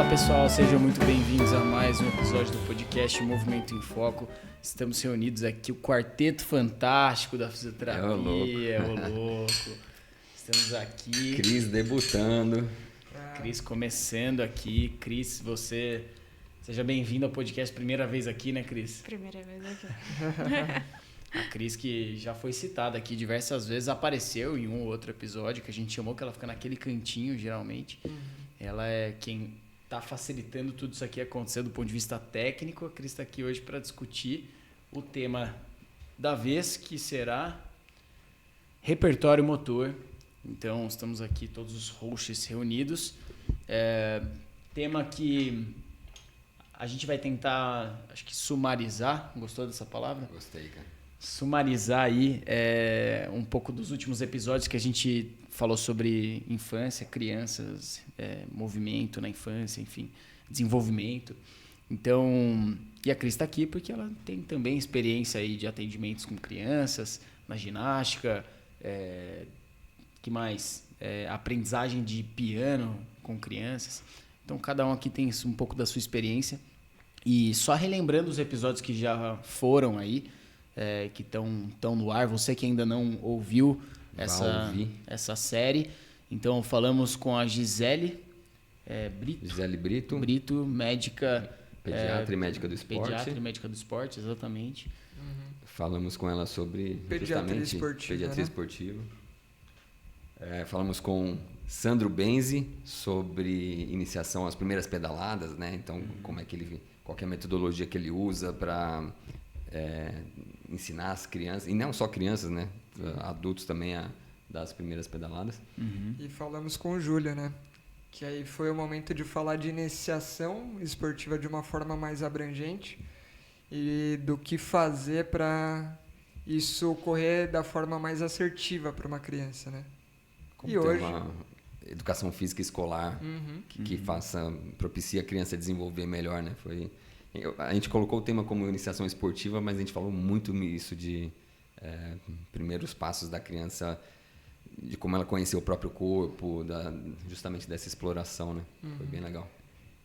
Fala pessoal, sejam muito bem-vindos a mais um episódio do podcast Movimento em Foco. Estamos reunidos aqui, o quarteto fantástico da fisioterapia, o louco. Estamos aqui. Cris debutando. Cris começando aqui. Cris, você seja bem-vindo ao podcast, primeira vez aqui, né, Cris? Primeira vez aqui. A Cris, que já foi citada aqui diversas vezes, apareceu em um ou outro episódio que a gente chamou, que ela fica naquele cantinho, geralmente. Ela é quem está facilitando tudo isso aqui acontecer do ponto de vista técnico. A Cris está aqui hoje para discutir o tema da vez, que será repertório motor. Então, estamos aqui todos os hosts reunidos. Tema que a gente vai tentar, acho que sumarizar. Gostou dessa palavra? Gostei, cara. Sumarizar aí um pouco dos últimos episódios que a gente falou sobre infância, crianças, movimento na infância, enfim, desenvolvimento. Então, e a Cris está aqui porque ela tem também experiência aí de atendimentos com crianças, na ginástica, que mais? Aprendizagem de piano com crianças. Então, cada um aqui tem um pouco da sua experiência. E só relembrando os episódios que já foram aí, que estão no ar, você que ainda não ouviu essa série. Então, falamos com a Gisele Brito, médica... Pediatra e médica do esporte. Pediatra e médica do esporte, exatamente. Falamos com ela sobre pediatria esportiva. Falamos com Sandro Benzi sobre iniciação às primeiras pedaladas, né? Então, qual que é a metodologia que ele usa para ensinar as crianças, e não só crianças, né? Adultos também a dar as primeiras pedaladas. E falamos com o Júlia, né? Que aí foi o momento de falar de iniciação esportiva de uma forma mais abrangente e do que fazer para isso ocorrer da forma mais assertiva para uma criança, né? Como e hoje uma educação física escolar que propicia a criança a desenvolver melhor, né? A gente colocou o tema como iniciação esportiva, mas a gente falou muito isso de primeiros passos da criança, de como ela conheceu o próprio corpo, justamente dessa exploração, né? Foi bem legal.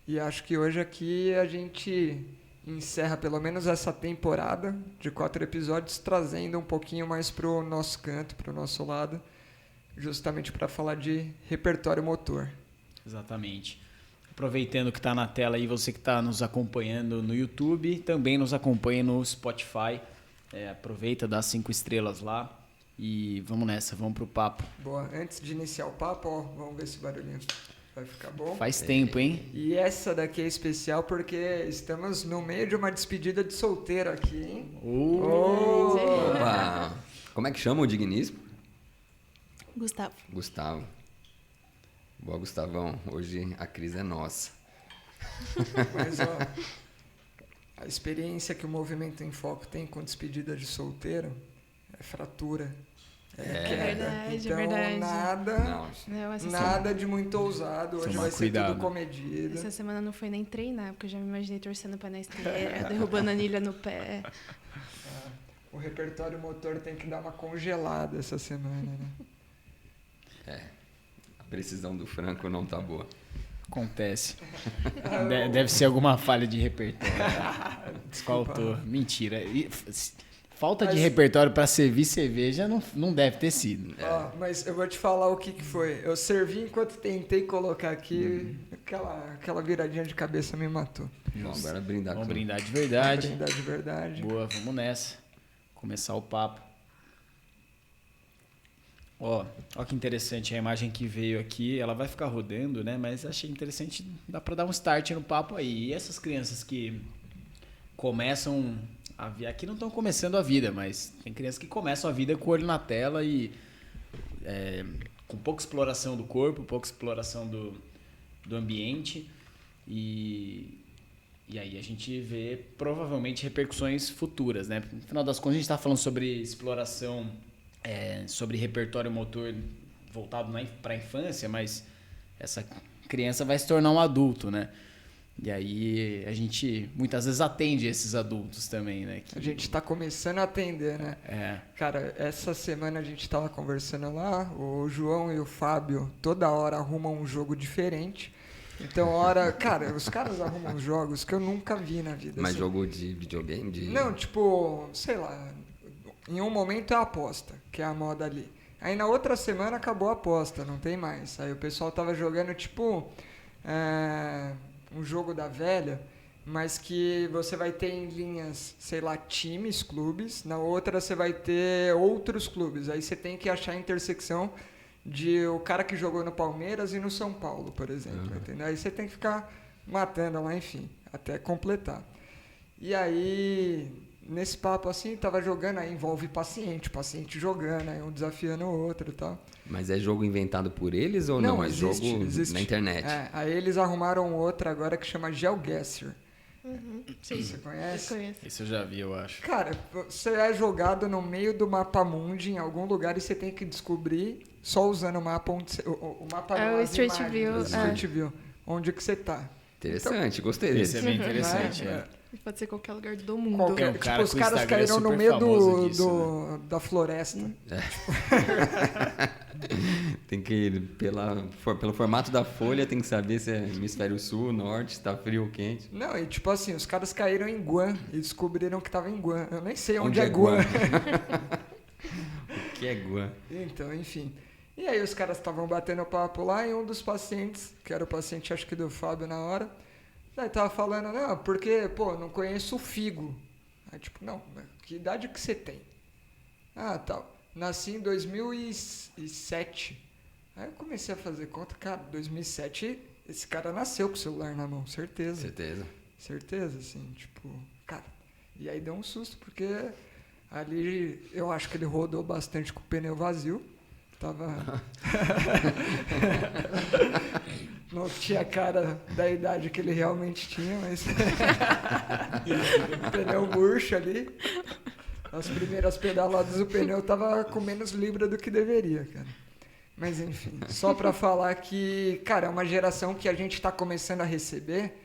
E acho que hoje aqui a gente encerra pelo menos essa temporada de 4 episódios, trazendo um pouquinho mais para o nosso canto, para o nosso lado, justamente para falar de repertório motor. Exatamente. Aproveitando que está na tela aí, você que está nos acompanhando no YouTube, também nos acompanha no Spotify. Aproveita, dá 5 estrelas lá e vamos nessa, vamos pro papo. Boa, antes de iniciar o papo, vamos ver se o barulhinho vai ficar bom. Faz tempo, hein? E essa daqui é especial porque estamos no meio de uma despedida de solteiro aqui, hein? Opa! Como é que chama o digníssimo? Gustavo. Boa, Gustavão. Hoje a Cris é nossa. Mas, a experiência que o Movimento em Foco tem com despedida de solteiro é fratura. Verdade, então, verdade. Nada de muito ousado. Hoje vai ser tudo comedido. Essa semana não foi nem treinar, porque eu já me imaginei torcendo o pé na esteira, derrubando a anilha no pé. O repertório motor tem que dar uma congelada essa semana, né? A precisão do Franco não tá boa. Acontece. Deve ser alguma falha de repertório. Desfaltou. Mentira. Falta de repertório para servir cerveja não deve ter sido. Mas eu vou te falar o que foi. Eu servi enquanto tentei colocar aqui. Aquela viradinha de cabeça me matou. Bom, agora brindar. Vamos brindar de verdade. Brindar de verdade. Boa, vamos nessa. Começar o papo. Ó que interessante a imagem que veio aqui. Ela vai ficar rodando, né? Mas achei interessante, dá para dar um start no papo aí. E essas crianças que começam a vida, aqui não estão começando a vida, mas tem crianças que começam a vida com o olho na tela e com pouca exploração do corpo, pouca exploração do ambiente. E aí a gente vê provavelmente repercussões futuras, né? No final das contas a gente está falando sobre exploração, sobre repertório motor voltado para a infância, mas essa criança vai se tornar um adulto, né? E aí a gente muitas vezes atende esses adultos também, né? A gente está começando a atender, né? Cara, essa semana a gente estava conversando lá, o João e o Fábio toda hora arrumam um jogo diferente. Então, cara, os caras arrumam jogos que eu nunca vi na vida. Mas assim. jogo de videogame? Não, tipo, sei lá, em um momento é a aposta, que é a moda ali. Aí na outra semana acabou a aposta, não tem mais. Aí o pessoal tava jogando, tipo, um jogo da velha, mas que você vai ter em linhas, sei lá, times, clubes. Na outra você vai ter outros clubes. Aí você tem que achar a intersecção de o cara que jogou no Palmeiras e no São Paulo, por exemplo. Entendeu? Aí você tem que ficar matando lá, enfim, até completar. E aí, nesse papo assim, tava jogando, aí envolve paciente jogando, aí um desafiando o outro e tal. Mas é jogo inventado por eles ou não? É existe, jogo existe. na internet? Aí eles arrumaram outra agora que chama GeoGuessr. Sim. Você conhece? Eu conheço. Esse eu já vi, eu acho. Cara, você é jogado no meio do mapa mundi em algum lugar e você tem que descobrir só usando o mapa onde o mapa É não, o as Street imagens, View, o Street View, onde que você tá. Interessante, gostei Esse desse. é bem interessante. É. É. Pode ser qualquer lugar do mundo. Qualquer, um cara tipo, os com caras Instagram caíram no super meio famoso disso, da floresta. Tem que, pelo formato da folha, tem que saber se é hemisfério sul, norte, se tá frio ou quente. Não, e tipo assim, os caras caíram em Guam e descobriram que tava em Guam. Eu nem sei Onde onde, é Guam. O que é Guam? Então, enfim. E aí os caras estavam batendo papo lá e um dos pacientes, que era o paciente acho que do Fábio na hora, aí tava falando, não, porque, pô, não conheço o Figo. Aí tipo, não, que idade que você tem? Ah, tal. Nasci em 2007. Aí eu comecei a fazer conta, cara, 2007, esse cara nasceu com o celular na mão, certeza. Certeza. Certeza, assim, tipo, cara. E aí deu um susto, porque ali eu acho que ele rodou bastante com o pneu vazio. Tava. Não tinha a cara da idade que ele realmente tinha, mas. Pneu murcho ali. As primeiras pedaladas o pneu tava com menos libra do que deveria, cara. Mas enfim, só pra falar que, cara, é uma geração que a gente tá começando a receber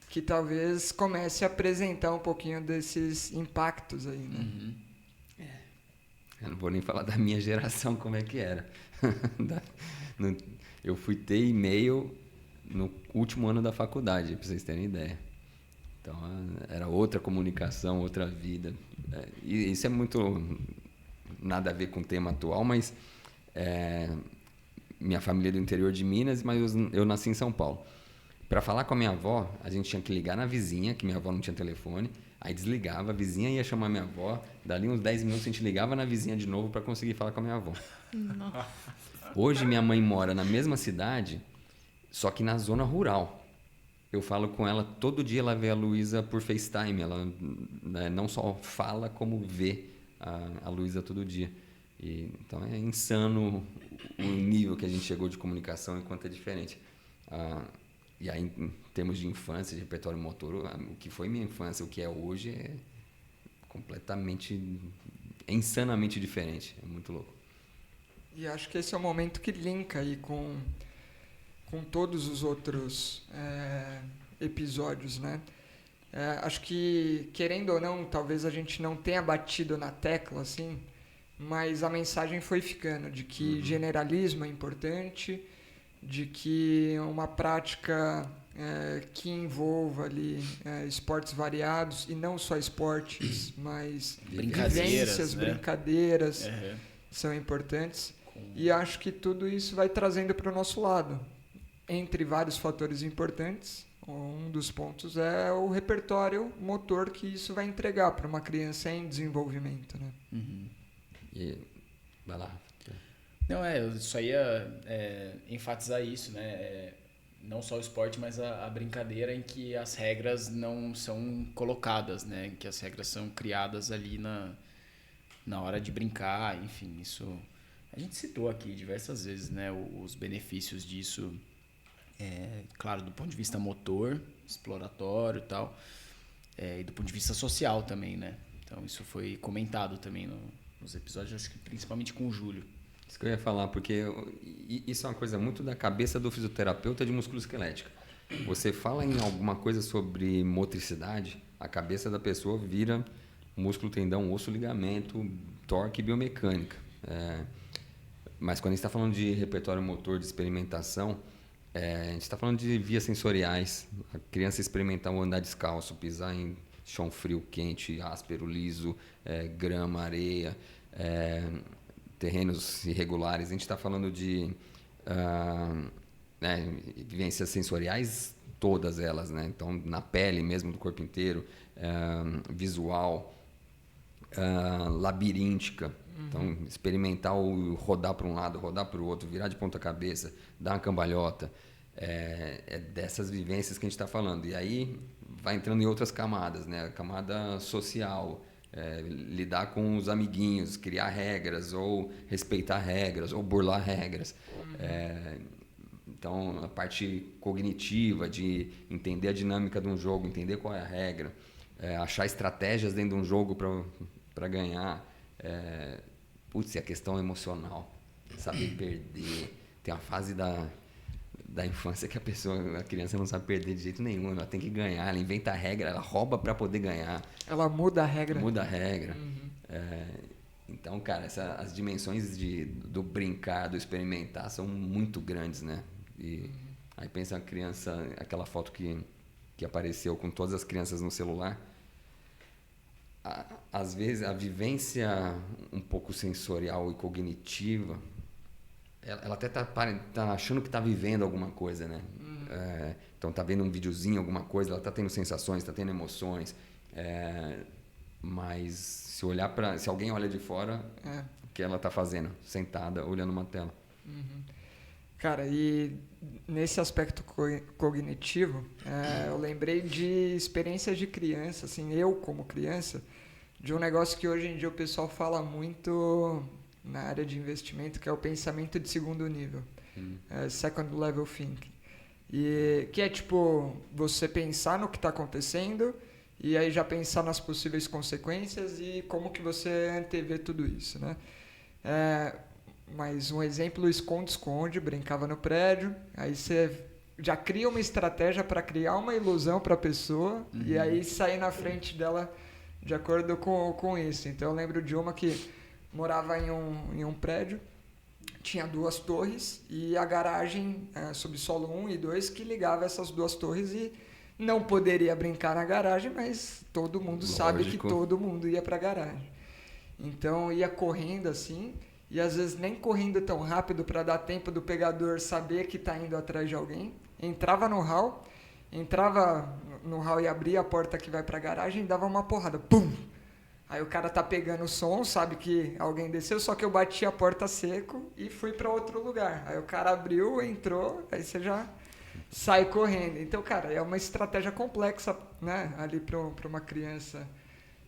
que talvez comece a apresentar um pouquinho desses impactos aí, né? Eu não vou nem falar da minha geração como é que era. Eu fui ter e-mail no último ano da faculdade, para vocês terem ideia. Então, era outra comunicação, outra vida. E isso é muito nada a ver com o tema atual, mas minha família é do interior de Minas, mas eu nasci em São Paulo. Para falar com a minha avó, a gente tinha que ligar na vizinha, que minha avó não tinha telefone, aí desligava, a vizinha ia chamar minha avó, dali uns 10 minutos a gente ligava na vizinha de novo para conseguir falar com a minha avó. Nossa. Hoje minha mãe mora na mesma cidade, só que na zona rural. Eu falo com ela, todo dia ela vê a Luísa por FaceTime, ela, né, não só fala, como vê a Luísa todo dia. Então é insano o nível que a gente chegou de comunicação e quanto é diferente. E aí, em termos de infância, de repertório motor, o que foi minha infância, o que é hoje, é insanamente diferente. É muito louco. E acho que esse é o momento que linka aí com todos os outros episódios, né? Acho que, querendo ou não, talvez a gente não tenha batido na tecla, assim, mas a mensagem foi ficando de que generalismo é importante, de que uma prática que envolva ali esportes variados, e não só esportes, mas vivências, né? brincadeiras, são importantes. E acho que tudo isso vai trazendo para o nosso lado. Entre vários fatores importantes, um dos pontos é o repertório motor que isso vai entregar para uma criança em desenvolvimento, né? E vai lá. Não, eu só ia enfatizar isso, né? Não só o esporte, mas a brincadeira em que as regras não são colocadas, né? Que as regras são criadas ali na hora de brincar, enfim, isso... A gente citou aqui diversas vezes, né? Os benefícios disso, claro, do ponto de vista motor, exploratório e tal, e do ponto de vista social também, né? Então, isso foi comentado também nos episódios, acho que principalmente com o Júlio. Isso que eu ia falar, porque isso é uma coisa muito da cabeça do fisioterapeuta de musculoesquelética. Você fala em alguma coisa sobre motricidade, a cabeça da pessoa vira músculo, tendão, osso, ligamento, torque e biomecânica. Mas quando a gente está falando de repertório motor, de experimentação, A gente está falando de vias sensoriais. A criança experimentar o andar descalço, pisar em chão frio, quente, áspero, liso, grama, areia, terrenos irregulares. A gente está falando de vivências sensoriais, todas elas, né? Então, na pele mesmo, do corpo inteiro, visual, labiríntica. Então, experimentar o rodar para um lado, rodar para o outro, virar de ponta cabeça, dar uma cambalhota. É dessas vivências que a gente está falando. E aí vai entrando em outras camadas, né? A camada social, lidar com os amiguinhos, criar regras, ou respeitar regras, ou burlar regras. Então, a parte cognitiva, de entender a dinâmica de um jogo, entender qual é a regra, achar estratégias dentro de um jogo para ganhar. E a questão emocional, saber perder. Tem uma fase da infância que a criança não sabe perder de jeito nenhum, ela tem que ganhar, ela inventa a regra, ela rouba para poder ganhar. Ela muda a regra. Muda a regra. Então, cara, as dimensões do brincar, do experimentar são muito grandes, né? E aí pensa a criança, aquela foto que apareceu com todas as crianças no celular. Às vezes a vivência um pouco sensorial e cognitiva, ela até tá achando que está vivendo alguma coisa, né? Então tá vendo um videozinho, alguma coisa, ela tá tendo sensações, tá tendo emoções, mas se alguém olha de fora, o que ela tá fazendo? Sentada, olhando uma tela. Cara, e nesse aspecto cognitivo, eu lembrei de experiências de criança, assim, eu como criança, de um negócio que hoje em dia o pessoal fala muito na área de investimento, que é o pensamento de segundo nível, second level thinking. E que é tipo você pensar no que está acontecendo e aí já pensar nas possíveis consequências e como que você antevê tudo isso, né? Mas um exemplo, esconde-esconde, brincava no prédio, aí você já cria uma estratégia para criar uma ilusão para a pessoa e aí sair na frente dela de acordo com isso. Então eu lembro de uma que morava em um prédio, tinha 2 torres e a garagem subsolo 1 e 2 que ligava essas 2 torres e não poderia brincar na garagem, mas todo mundo sabe que todo mundo ia para a garagem. Então ia correndo assim, e às vezes nem correndo tão rápido para dar tempo do pegador saber que está indo atrás de alguém. Entrava no hall e abria a porta que vai para a garagem e dava uma porrada. Pum! Aí o cara tá pegando o som, sabe que alguém desceu, só que eu bati a porta seco e fui para outro lugar. Aí o cara abriu, entrou, aí você já sai correndo. Então, cara, é uma estratégia complexa, né, ali para uma criança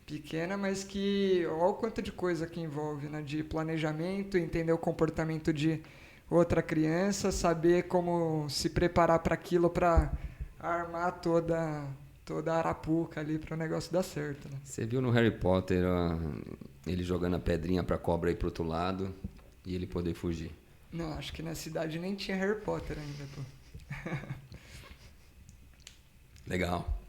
pequena, mas que olha o quanto de coisa que envolve, né, de planejamento, entender o comportamento de outra criança, saber como se preparar para aquilo, para armar toda a arapuca ali para o negócio dar certo, né? Você viu no Harry Potter ele jogando a pedrinha para a cobra ir pro outro lado e ele poder fugir? Não, acho que na cidade nem tinha Harry Potter ainda, pô. Legal.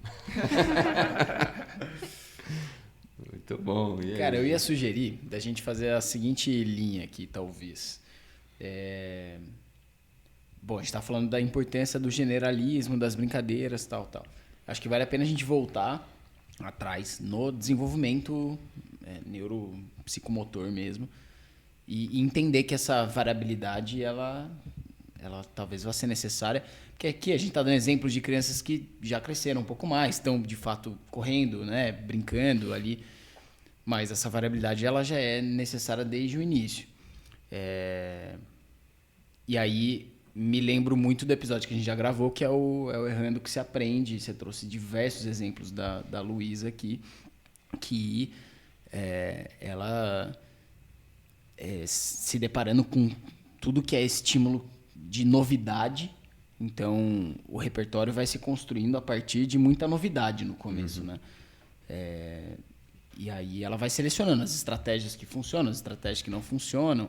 Muito bom. Cara, eu ia sugerir da gente fazer a seguinte linha aqui, talvez. Bom, a gente está falando da importância do generalismo, das brincadeiras, tal. Acho que vale a pena a gente voltar atrás no desenvolvimento neuropsicomotor mesmo e entender que essa variabilidade, ela talvez vá ser necessária. Porque aqui a gente está dando exemplos de crianças que já cresceram um pouco mais, estão de fato correndo, né, brincando ali. Mas essa variabilidade ela já é necessária desde o início. E aí me lembro muito do episódio que a gente já gravou, que é o Errando que se Aprende. Você trouxe diversos exemplos da Luísa aqui, que ela se deparando com tudo que é estímulo de novidade. Então, o repertório vai se construindo a partir de muita novidade no começo, né? E aí ela vai selecionando as estratégias que funcionam, as estratégias que não funcionam,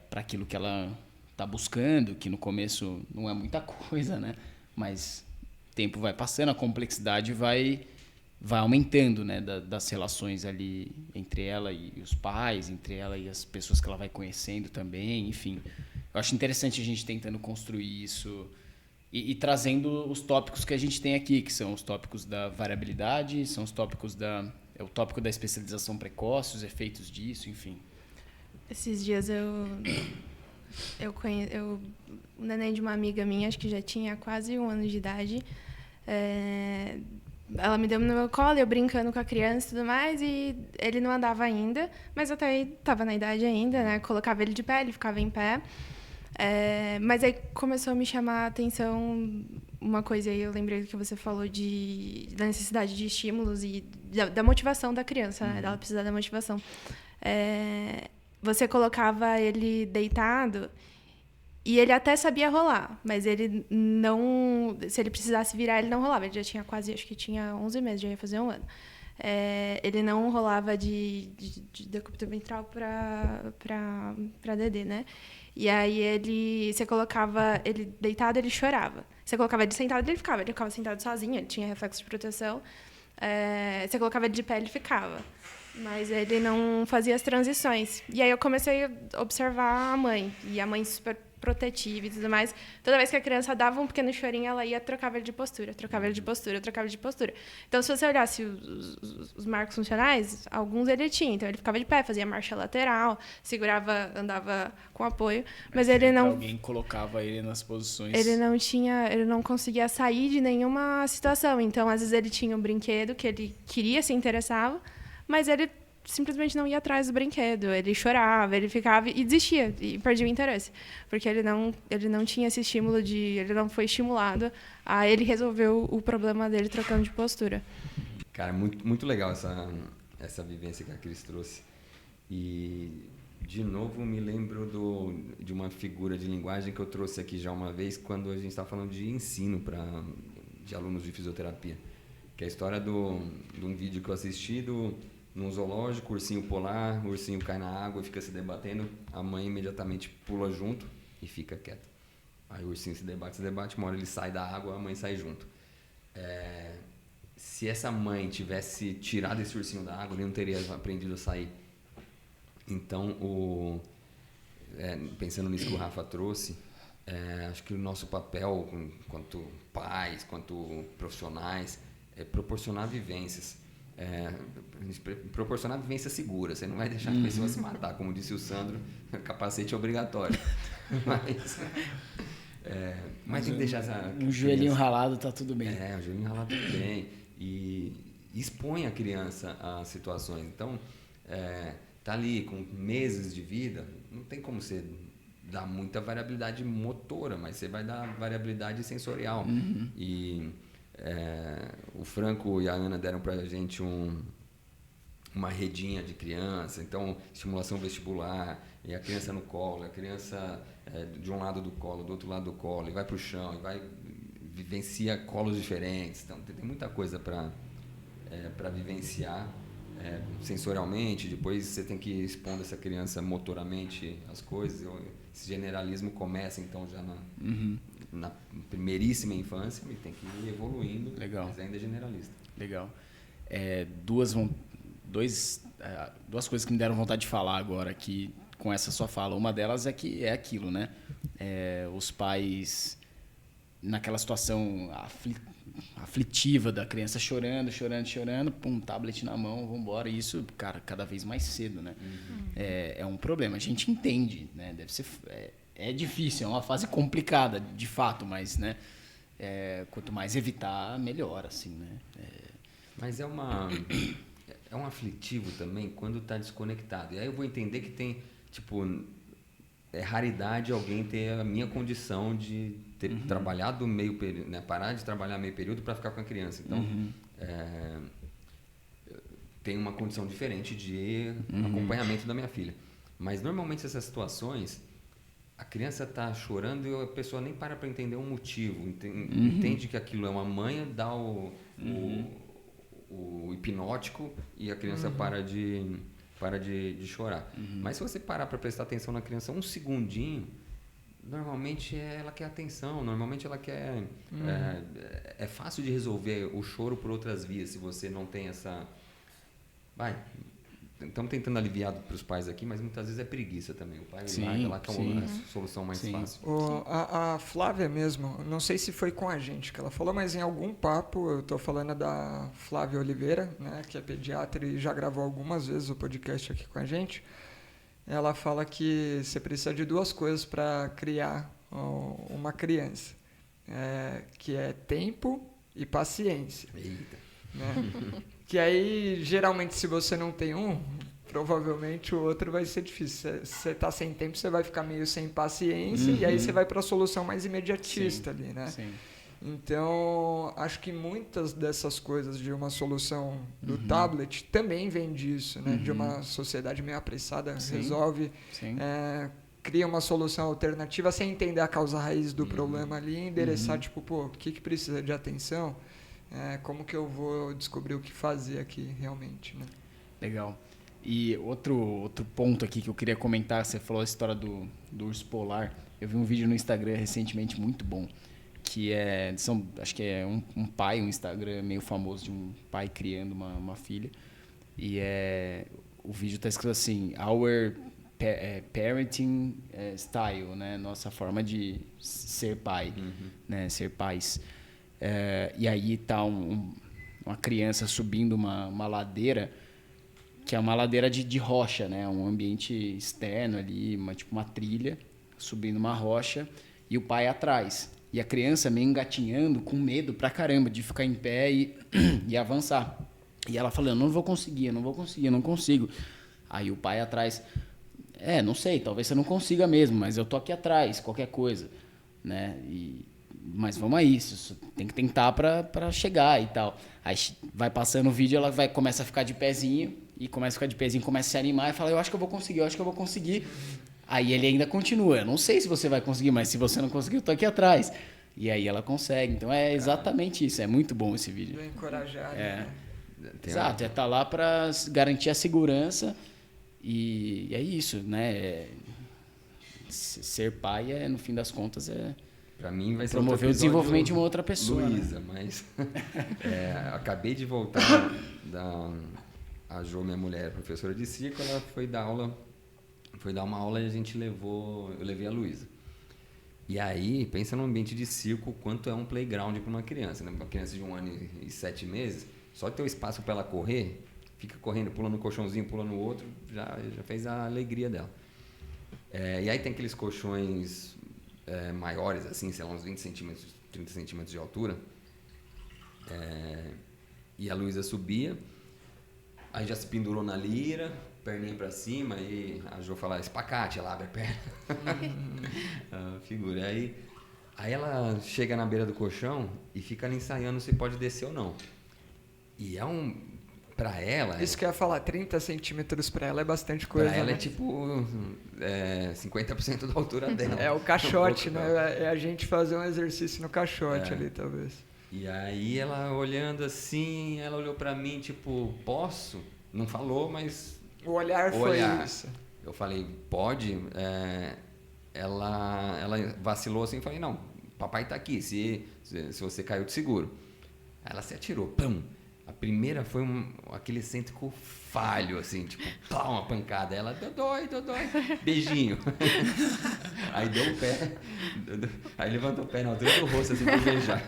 para aquilo que ela está buscando, que no começo não é muita coisa, né? Mas o tempo vai passando, a complexidade vai aumentando, né? Das relações ali entre ela e os pais, entre ela e as pessoas que ela vai conhecendo também, enfim. Eu acho interessante a gente tentando construir isso e trazendo os tópicos que a gente tem aqui, que são os tópicos da variabilidade, são os tópicos o tópico da especialização precoce, os efeitos disso, enfim. Esses dias o neném de uma amiga minha, acho que já tinha quase 1 ano de idade, ela me deu no meu colo, eu brincando com a criança e tudo mais, e ele não andava ainda, mas até aí estava na idade ainda, né? Colocava ele de pé, ele ficava em pé. Mas aí começou a me chamar a atenção uma coisa aí, eu lembrei do que você falou da necessidade de estímulos e da motivação da criança, né? Dela precisar da motivação. Você colocava ele deitado e ele até sabia rolar, mas ele não... Se ele precisasse virar, ele não rolava. Ele já tinha quase, acho que tinha 11 meses, já ia fazer 1 ano. Ele não rolava de decúbito ventral para Dedê, né? E aí você colocava ele deitado, ele chorava. Você colocava ele sentado, ele ficava sentado sozinho, ele tinha reflexo de proteção. Você colocava ele de pé, ele ficava. Mas ele não fazia as transições. E aí eu comecei a observar a mãe. E a mãe super protetiva e tudo mais. Toda vez que a criança dava um pequeno chorinho, ela ia, trocava ele de postura, trocava ele de postura, trocava ele de postura. Então, se você olhasse os marcos funcionais, alguns ele tinha. Então, ele ficava de pé, fazia marcha lateral, segurava, andava com apoio. Mas ele não... Alguém colocava ele nas posições... Ele não conseguia sair de nenhuma situação. Então, às vezes, ele tinha um brinquedo que ele queria, se interessava, mas ele simplesmente não ia atrás do brinquedo. Ele chorava, ele ficava e desistia, e perdia o interesse. Porque ele não tinha esse estímulo ele não foi estimulado a ele resolver o problema dele trocando de postura. Cara, muito, muito legal essa vivência que a Cris trouxe. E, de novo, me lembro de uma figura de linguagem que eu trouxe aqui já uma vez, quando a gente estava falando de ensino de alunos de fisioterapia. Que é a história de um vídeo que eu assisti num zoológico, ursinho polar, o ursinho cai na água e fica se debatendo, a mãe imediatamente pula junto e fica quieta. Aí o ursinho se debate, uma hora ele sai da água, a mãe sai junto. Se essa mãe tivesse tirado esse ursinho da água, ele não teria aprendido a sair. Então, pensando nisso que o Rafa trouxe, acho que o nosso papel, quanto pais, quanto profissionais, é proporcionar vivências. Proporcionar vivência segura. Você não vai deixar a pessoa se matar, como disse o Sandro, capacete é obrigatório. Mas tem que deixar um joelhinho ralado tá tudo bem. Um joelhinho ralado tudo bem. E expõe a criança a situações. Então, tá ali com meses de vida, não tem como você dar muita variabilidade motora, mas você vai dar variabilidade sensorial. E o Franco e a Ana deram pra gente uma redinha de criança, então estimulação vestibular, e a criança no colo, a criança de um lado do colo, do outro lado do colo, e vai pro chão, e vivencia colos diferentes. Então tem muita coisa para vivenciar sensorialmente. Depois você tem que expondo essa criança motoramente as coisas. Esse generalismo começa então já na primeiríssima infância e tem que ir evoluindo. Legal. Mas ainda é generalista. Legal. Duas coisas que me deram vontade de falar agora aqui com essa sua fala. Uma delas é que é aquilo, né? Os pais naquela situação aflitiva da criança chorando, pum, tablet na mão, vamos embora. E isso, cara, cada vez mais cedo, né? É um problema. A gente entende, né? Deve ser... É difícil, é uma fase complicada, de fato, mas, né? Quanto mais evitar, melhor, assim, né? Mas é um aflitivo também quando está desconectado. E aí eu vou entender que tem, é raridade alguém ter a minha condição de ter trabalhado meio período, né? Parar de trabalhar meio período para ficar com a criança. Então, tem uma condição diferente de acompanhamento da minha filha. Mas, normalmente, essas situações, a criança está chorando e a pessoa nem para entender um motivo. Entende que aquilo é uma manha, dá o hipnótico e a criança para de chorar. Mas se você parar para prestar atenção na criança um segundinho, normalmente ela quer atenção, normalmente ela quer... É fácil de resolver o choro por outras vias, se você não tem essa... estamos tentando aliviar para os pais aqui, mas muitas vezes é preguiça também. O pai Sim, larga lá que é sim. a solução mais Sim. fácil. A Flávia mesmo, não sei se foi com a gente que ela falou, mas em algum papo, eu estou falando da Flávia Oliveira, né, que é pediatra e já gravou algumas vezes o podcast aqui com a gente. Ela fala que você precisa de 2 coisas para criar uma criança, que é tempo e paciência. Eita. Né? Que aí, geralmente, se você não tem um, provavelmente o outro vai ser difícil. Você tá sem tempo, você vai ficar meio sem paciência, e aí você vai para a solução mais imediatista ali, né? Sim. Então, acho que muitas dessas coisas de uma solução do tablet também vem disso, né? De uma sociedade meio apressada, Sim. resolve, Sim. cria uma solução alternativa sem entender a causa raiz do problema ali, e endereçar, tipo, pô, o que precisa de atenção? Como que eu vou descobrir o que fazer aqui realmente, né? Legal. E outro ponto aqui que eu queria comentar, você falou a história do urso polar. Eu vi um vídeo no Instagram recentemente muito bom, que acho que é um pai, um Instagram meio famoso de um pai criando uma filha. E o vídeo está escrito assim, Our Parenting Style, né? Nossa forma de ser pai, né? Ser pais. E aí tá uma criança subindo uma ladeira, que é uma ladeira de rocha, né? Um ambiente externo ali, tipo uma trilha, subindo uma rocha, e o pai atrás. E a criança meio engatinhando, com medo pra caramba de ficar em pé e avançar. E ela falando, não vou conseguir, não consigo. Aí o pai atrás, não sei, talvez você não consiga mesmo, mas eu tô aqui atrás, qualquer coisa, né? Mas vamos aí, tem que tentar pra chegar e tal. Aí vai passando o vídeo, ela começa a ficar de pezinho, começa a se animar e fala, eu acho que eu vou conseguir. Aí ele ainda continua, eu não sei se você vai conseguir, mas se você não conseguir, eu tô aqui atrás. E aí ela consegue, então é exatamente isso, é muito bom esse vídeo. Bem encorajado, né? Exato, tá lá pra garantir a segurança e é isso, né? Ser pai no fim das contas, Para mim vai ser promover o desenvolvimento de uma outra pessoa. Luísa, né? mas acabei de voltar a Jo, minha mulher, professora de circo, ela foi dar uma aula e eu levei a Luísa. E aí, pensa no ambiente de circo, quanto é um playground para uma criança, né? Uma criança de 1 ano e 7 meses, só ter o espaço para ela correr, fica correndo, pula no colchãozinho, pula no outro, já fez a alegria dela. E aí tem aqueles colchões maiores, assim, sei lá, uns 20 centímetros, 30 centímetros de altura. E a Luísa subia, aí já se pendurou na lira, perninha pra cima, e a Jo fala, espacate, ela abre a perna. Figura. Aí ela chega na beira do colchão e fica ali ensaiando se pode descer ou não. E pra ela... Isso que eu ia falar, 30 centímetros pra ela é bastante coisa, Pra ela né? é tipo 50% da altura dela. É o caixote, né? É a gente fazer um exercício no caixote ali, talvez. E aí ela olhando assim, ela olhou pra mim, tipo, posso? Não falou, mas... O olhar foi isso. Eu falei, pode? Ela vacilou assim, falei, não, papai tá aqui, se você caiu, eu te seguro. Aí ela se atirou, pum. A primeira foi aquele excêntrico falho, assim, tipo, pá, uma pancada. Ela, dodói, beijinho. Aí deu o pé, aí levantou o pé na altura do rosto, assim, pra beijar.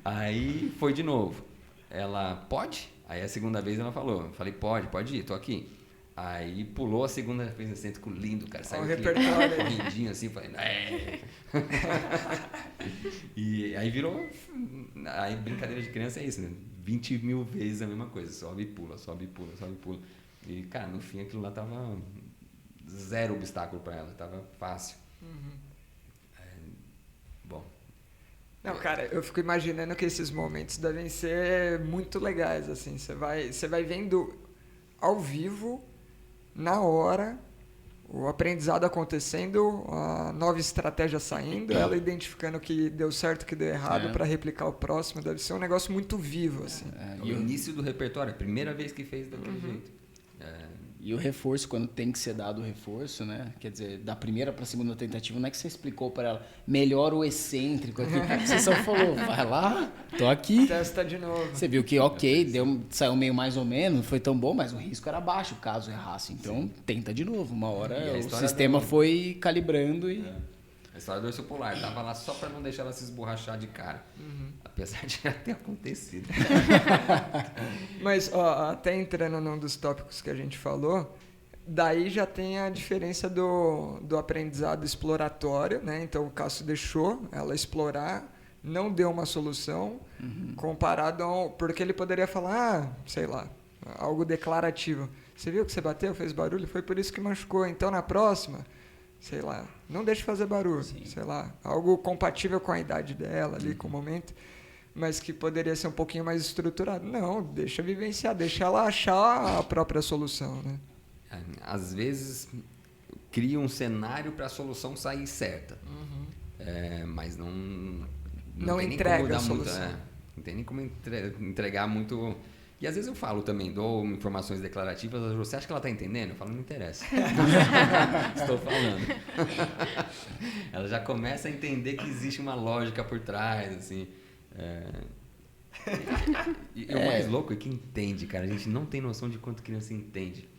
Aí foi de novo. Ela, pode? Aí a segunda vez ela falou, eu falei, pode ir, tô aqui. Aí pulou a segunda, fez um excêntrico lindo, cara. Saiu correndinho assim, falei, E aí virou. Aí brincadeira de criança é isso, né? 20 mil vezes a mesma coisa. Sobe e pula. E, cara, no fim aquilo lá tava zero obstáculo pra ela, tava fácil. Bom. Não, cara, eu fico imaginando que esses momentos devem ser muito legais, assim. Você vai vendo ao vivo, na hora, o aprendizado acontecendo, a nova estratégia saindo, ela identificando o que deu certo, o que deu errado para replicar o próximo. Deve ser um negócio muito vivo, assim. E o início do repertório, a primeira vez que fez daquele jeito. E o reforço, quando tem que ser dado o reforço, né? Quer dizer, da primeira para a segunda tentativa, não é que você explicou para ela, melhor o excêntrico aqui. Você só falou, vai lá, tô aqui. Testa de novo. Você viu que, ok, saiu meio mais ou menos, não foi tão bom, mas o risco era baixo caso errasse. Então, tenta de novo. Uma hora o sistema foi calibrando e... A história do urso polar, tava lá só para não deixar ela se esborrachar de cara. Apesar de já ter acontecido. Mas, ó, até entrando num dos tópicos que a gente falou, daí já tem a diferença do aprendizado exploratório, né? Então, o Cássio deixou ela explorar, não deu uma solução, comparado ao... Porque ele poderia falar, sei lá, algo declarativo. Você viu que você bateu, fez barulho? Foi por isso que machucou. Então, na próxima... sei lá, não deixe fazer barulho, sei lá, algo compatível com a idade dela ali, com o momento, mas que poderia ser um pouquinho mais estruturado. Não, deixa vivenciar, deixa ela achar a própria solução, né? Às vezes cria um cenário para a solução sair certa, mas não tem entrega nem como a dar solução. muito, não tem nem como entregar muito. E às vezes eu falo também, dou informações declarativas, você acha que ela está entendendo? Eu falo, não interessa. Estou falando. Ela já começa a entender que existe uma lógica por trás, assim. E o mais louco é que entende, cara. A gente não tem noção de quanto criança entende.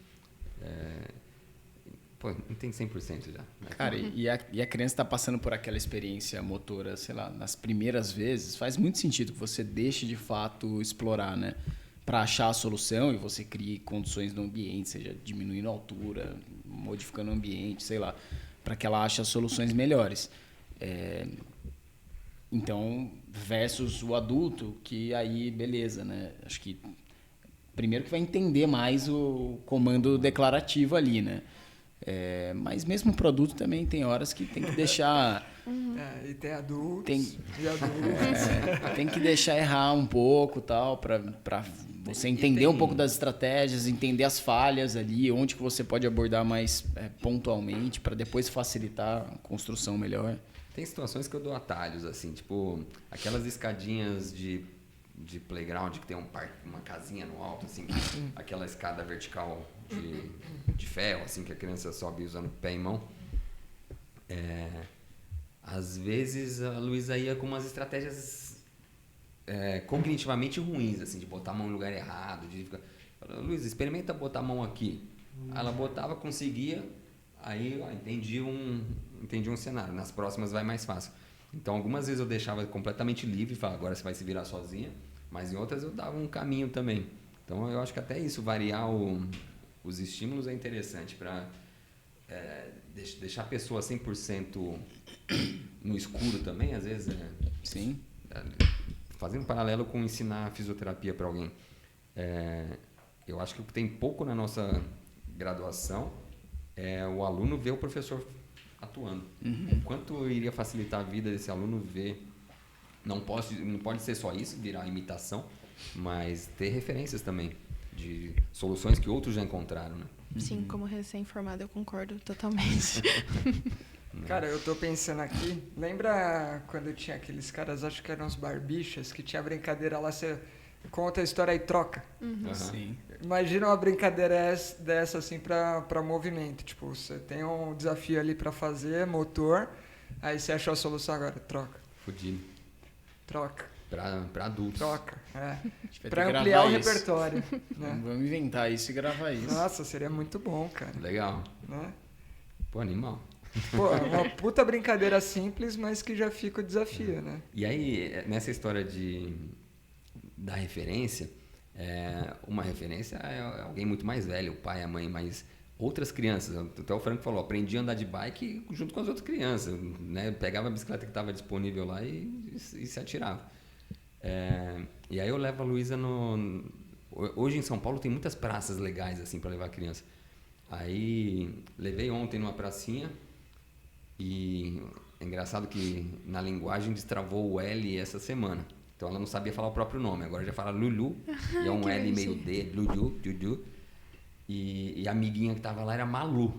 Pô, entende 100% já. Né? Cara, e a criança está passando por aquela experiência motora, sei lá, nas primeiras vezes, faz muito sentido que você deixe de fato explorar, né? Para achar a solução e você crie condições no ambiente, seja diminuindo a altura, modificando o ambiente, sei lá, para que ela ache as soluções melhores. Então, versus o adulto, que aí, beleza, né? Acho que primeiro que vai entender mais o comando declarativo ali, né? Mas mesmo o produto também tem horas que tem que deixar... E tem adultos e adultos. Tem que deixar errar um pouco, tal, para você entender um pouco das estratégias, entender as falhas ali, onde que você pode abordar mais pontualmente, para depois facilitar a construção melhor. Tem situações que eu dou atalhos, assim, tipo, aquelas escadinhas de playground que tem uma casinha no alto, assim, aquela escada vertical de ferro, assim, que a criança sobe usando pé e mão. Às vezes a Luísa ia com umas estratégias cognitivamente ruins, assim, de botar a mão no lugar errado, de ficar... Luísa, experimenta botar a mão aqui. Ela botava, conseguia, aí entendi um cenário. Nas próximas vai mais fácil. Então, algumas vezes eu deixava completamente livre, falava, agora você vai se virar sozinha, mas em outras eu dava um caminho também. Então, eu acho que até isso, variar os estímulos é interessante para deixar a pessoa 100% no escuro também, às vezes. Sim. Fazendo um paralelo com ensinar fisioterapia para alguém. Eu acho que o que tem pouco na nossa graduação é o aluno ver o professor atuando. O quanto iria facilitar a vida desse aluno ver... Não pode ser só isso, virar imitação, mas ter referências também de soluções que outros já encontraram, né? Sim, como recém-formado eu concordo totalmente. Cara, eu tô pensando aqui, lembra quando tinha aqueles caras, acho que eram os barbichas, que tinha a brincadeira lá, você conta a história e troca. Sim. Imagina uma brincadeira dessa assim pra movimento, tipo, você tem um desafio ali pra fazer, motor, aí você achou a solução agora, troca. Fudido. Troca. Pra adultos. Troca, Vai pra ter que ampliar o gravar isso. repertório. Né? Vamos inventar isso e gravar isso. Nossa, seria muito bom, cara. Legal. Né? Pô, animal. Pô, uma puta brincadeira simples, mas que já fica o desafio, né? E aí, nessa história da referência, uma referência é alguém muito mais velho, o pai, a mãe, mas outras crianças. Até o Franco falou, aprendi a andar de bike junto com as outras crianças, né? Pegava a bicicleta que estava disponível lá e se atirava. E aí eu levo a Luísa Hoje em São Paulo tem muitas praças legais assim para levar a criança. Aí levei ontem numa pracinha e é engraçado que na linguagem destravou o L essa semana. Então ela não sabia falar o próprio nome, agora já fala Lulu, e é um L meio D, Lulu, Dudu. E a amiguinha que tava lá era Malu.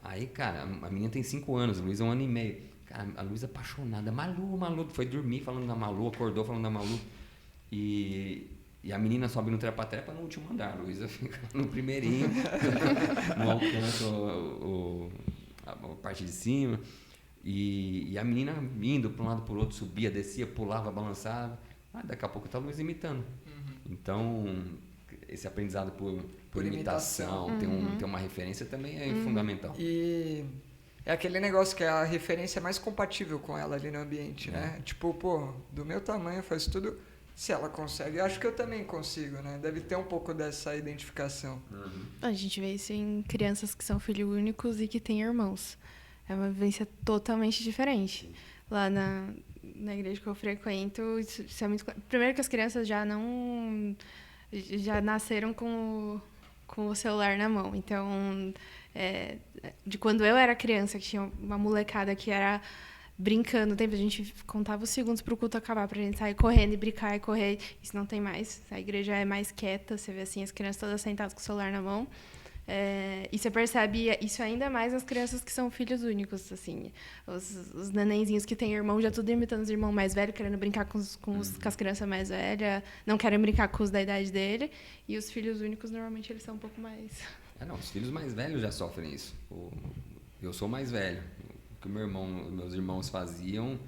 Aí, cara, a menina tem 5 anos, a Luísa 1 ano e meio. Cara, a Luísa apaixonada, Malu, foi dormir falando da Malu, acordou falando da Malu. E E a menina sobe no trepa-trepa no último andar, a Luísa fica no primeirinho, não alcança a parte de cima. E a menina indo para um lado para o outro, subia, descia, pulava, balançava. Daqui a pouco tá a Luísa imitando. Então, esse aprendizado por imitação, ter uma referência também é fundamental. E é aquele negócio que a referência é mais compatível com ela ali no ambiente, né? Tipo, pô, do meu tamanho faz tudo. Se ela consegue, eu acho que eu também consigo, né? Deve ter um pouco dessa identificação. A gente vê isso em crianças que são filhos únicos e que têm irmãos. É uma vivência totalmente diferente. Lá na igreja que eu frequento, isso é muito... Primeiro que as crianças já nasceram com o celular na mão. Então, de quando eu era criança, que tinha uma molecada que era brincando, a gente contava os segundos para o culto acabar, para a gente sair correndo e brincar e correr. Isso não tem mais. A igreja é mais quieta, você vê assim, as crianças todas sentadas com o celular na mão. E você percebe isso ainda mais nas crianças que são filhos únicos, assim. Os nenenzinhos que têm irmão, já tudo imitando os irmãos mais velhos, querendo brincar com as crianças mais velhas, não querem brincar com os da idade dele. E os filhos únicos, normalmente, eles são um pouco mais... Os filhos mais velhos já sofrem isso. Eu sou mais velho. O que meus irmãos faziam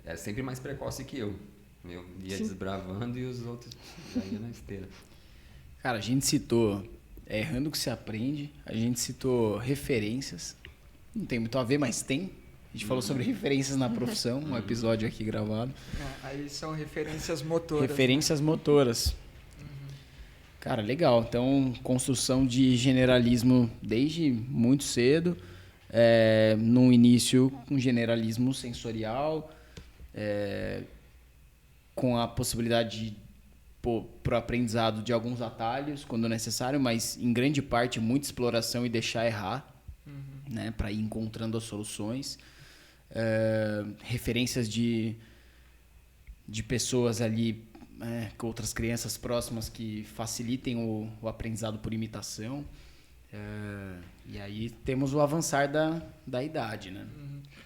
é sempre mais precoce que eu. Eu ia desbravando e os outros já iam na esteira. Cara, a gente citou errando que se aprende, a gente citou referências, não tem muito a ver, mas tem. A gente falou sobre referências na profissão, um episódio aqui gravado. Aí são referências motoras. Referências motoras. Cara, legal. Então, construção de generalismo desde muito cedo. No início, um generalismo sensorial, com a possibilidade para o aprendizado de alguns atalhos, quando necessário, mas em grande parte muita exploração e deixar errar, né, para ir encontrando as soluções. Referências de pessoas ali, com outras crianças próximas que facilitem o aprendizado por imitação. E aí temos o avançar da idade, né?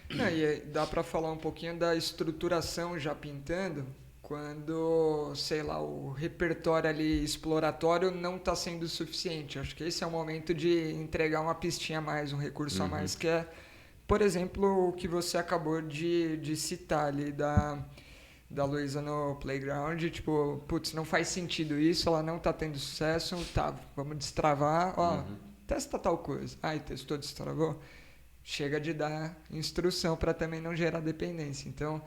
E dá para falar um pouquinho da estruturação já pintando, quando, sei lá, o repertório ali exploratório não está sendo suficiente. Acho que esse é o momento de entregar uma pistinha a mais, um recurso a mais, que é, por exemplo, o que você acabou de citar ali da Luísa no playground, tipo, putz, não faz sentido isso, ela não está tendo sucesso, tá, vamos destravar, testa tal coisa. E testou, destravou. Chega de dar instrução para também não gerar dependência. Então,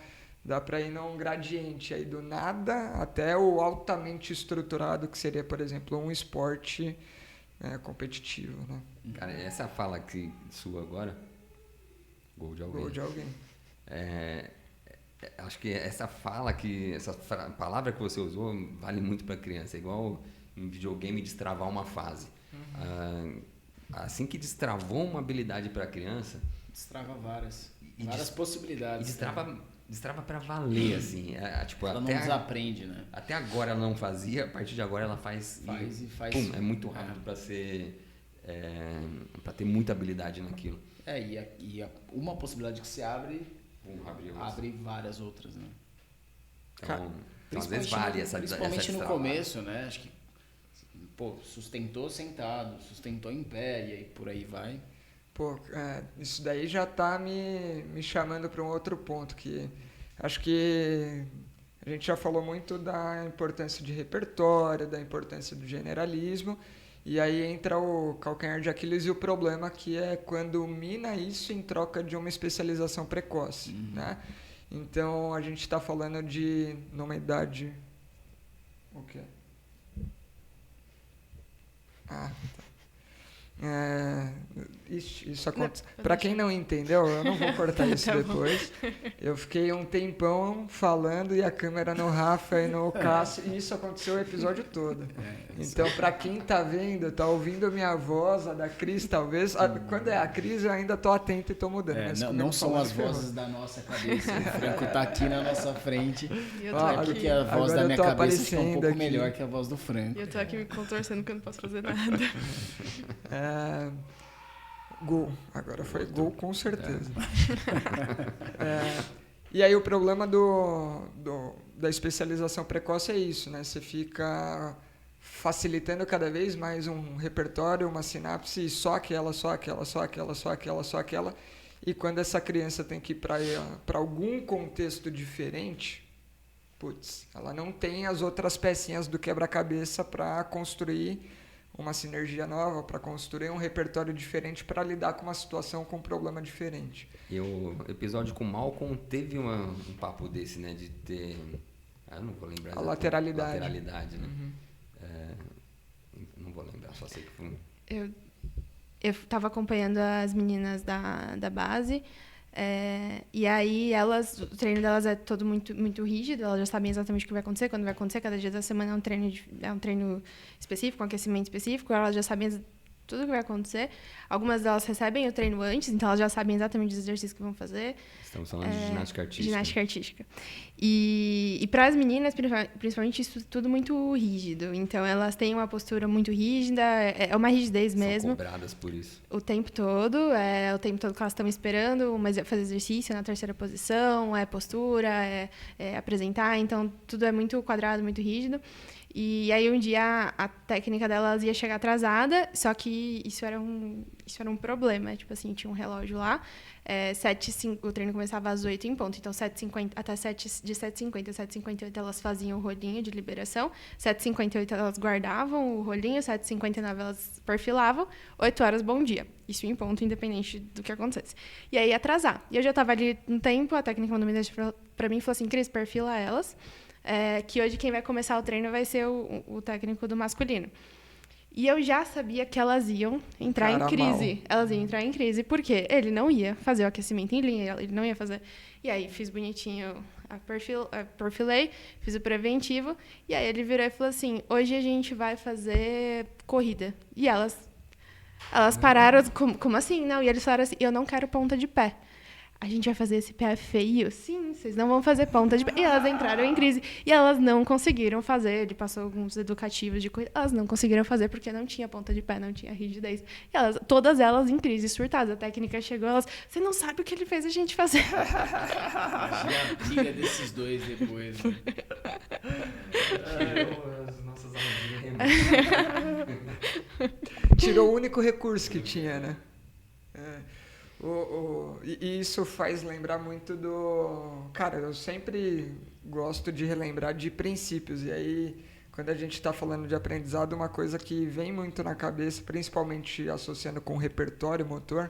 dá para ir num gradiente aí do nada até o altamente estruturado, que seria, por exemplo, um esporte competitivo, né? Cara, essa fala sua agora, gol de alguém. Acho que essa palavra que você usou vale muito para criança. É igual em videogame destravar uma fase. Assim que destravou uma habilidade para a criança, destrava várias possibilidades. E destrava para valer, assim. Tipo, ela não desaprende, né? Até agora ela não fazia, a partir de agora ela faz. Faz. Pum, é muito rápido para ser. Para ter muita habilidade naquilo. Uma possibilidade que se abre, abre várias outras, né? Então às vezes vale essa principalmente no começo, né? Acho que sustentou sentado, sustentou em pé e aí por aí vai. Isso daí já está me chamando para um outro ponto, que acho que a gente já falou muito da importância de repertório, da importância do generalismo, e aí entra o calcanhar de Aquiles e o problema, que é quando mina isso em troca de uma especialização precoce, né? Então a gente está falando de numa idade... O quê? Isso acontece. Para quem não entendeu, eu não vou cortar isso depois. Eu fiquei um tempão falando e a câmera no Rafa e no Cássio, e isso aconteceu o episódio todo. Então, para quem tá vendo, tá ouvindo a minha voz, a da Cris, talvez. Quando é a Cris, eu ainda tô atento e tô mudando. Não são as vozes da nossa cabeça. O Franco tá aqui na nossa frente. Porque a voz da minha cabeça fica um pouco melhor que a voz do Franco. E eu tô aqui me contorcendo que eu não posso fazer nada. Gol. Agora foi gol, com certeza. E aí o problema da especialização precoce é isso, né? Você fica facilitando cada vez mais um repertório, uma sinapse, e só aquela. E quando essa criança tem que ir para algum contexto diferente, putz, ela não tem as outras pecinhas do quebra-cabeça para construir uma sinergia nova, para construir um repertório diferente, para lidar com uma situação, com um problema diferente. E o episódio com o Malcolm teve um papo desse, né? De ter... eu não vou lembrar. A lateralidade. Lateralidade, né? Uhum. Não vou lembrar, só sei que foi... Eu estava acompanhando as meninas da base, e aí o treino delas é todo muito, muito rígido, elas já sabem exatamente o que vai acontecer, quando vai acontecer, cada dia da semana é um treino específico, um aquecimento específico, elas já sabem tudo o que vai acontecer. Algumas delas recebem o treino antes, então elas já sabem exatamente os exercícios que vão fazer. Estamos falando de ginástica artística. Ginástica artística. E para as meninas, principalmente, isso tudo muito rígido. Então, elas têm uma postura muito rígida, é uma rigidez mesmo. São cobradas por isso. O tempo todo que elas estão esperando, mas fazer exercício na terceira posição, postura, apresentar. Então, tudo é muito quadrado, muito rígido. E aí, um dia, a técnica delas ia chegar atrasada, só que isso era um problema. Tipo assim, tinha um relógio lá, o treino começava às 8 em ponto. Então, 7h50, até de 7h50 a 7h58, elas faziam o rolinho de liberação. 7h58, elas guardavam o rolinho. 7h59, elas perfilavam. 8 horas, bom dia. Isso em ponto, independente do que acontecesse. E aí, ia atrasar. E eu já estava ali um tempo, a técnica mandou mensagem para mim e falou assim, Cris, perfila elas. Que hoje quem vai começar o treino vai ser o técnico do masculino. E eu já sabia que elas iam entrar em crise. Elas iam entrar em crise, porque ele não ia fazer o aquecimento em linha, ele não ia fazer... E aí, fiz bonitinho, perfilei, fiz o preventivo, e aí ele virou e falou assim, hoje a gente vai fazer corrida. E elas pararam, como assim? Não, e eles falaram assim, eu não quero ponta de pé. A gente vai fazer esse pé feio? Sim, vocês não vão fazer ponta de pé. E elas entraram em crise. E elas não conseguiram fazer. Ele passou alguns educativos de coisa. Elas não conseguiram fazer porque não tinha ponta de pé, não tinha rigidez. E todas elas em crise, surtadas. A técnica chegou, você não sabe o que ele fez a gente fazer. Imagina a briga desses dois depois. Né? As nossas algemas. Tirou o único recurso que tinha, né? E isso faz lembrar muito do... Cara, eu sempre gosto de relembrar de princípios. E aí, quando a gente está falando de aprendizado, uma coisa que vem muito na cabeça, principalmente associando com o repertório motor,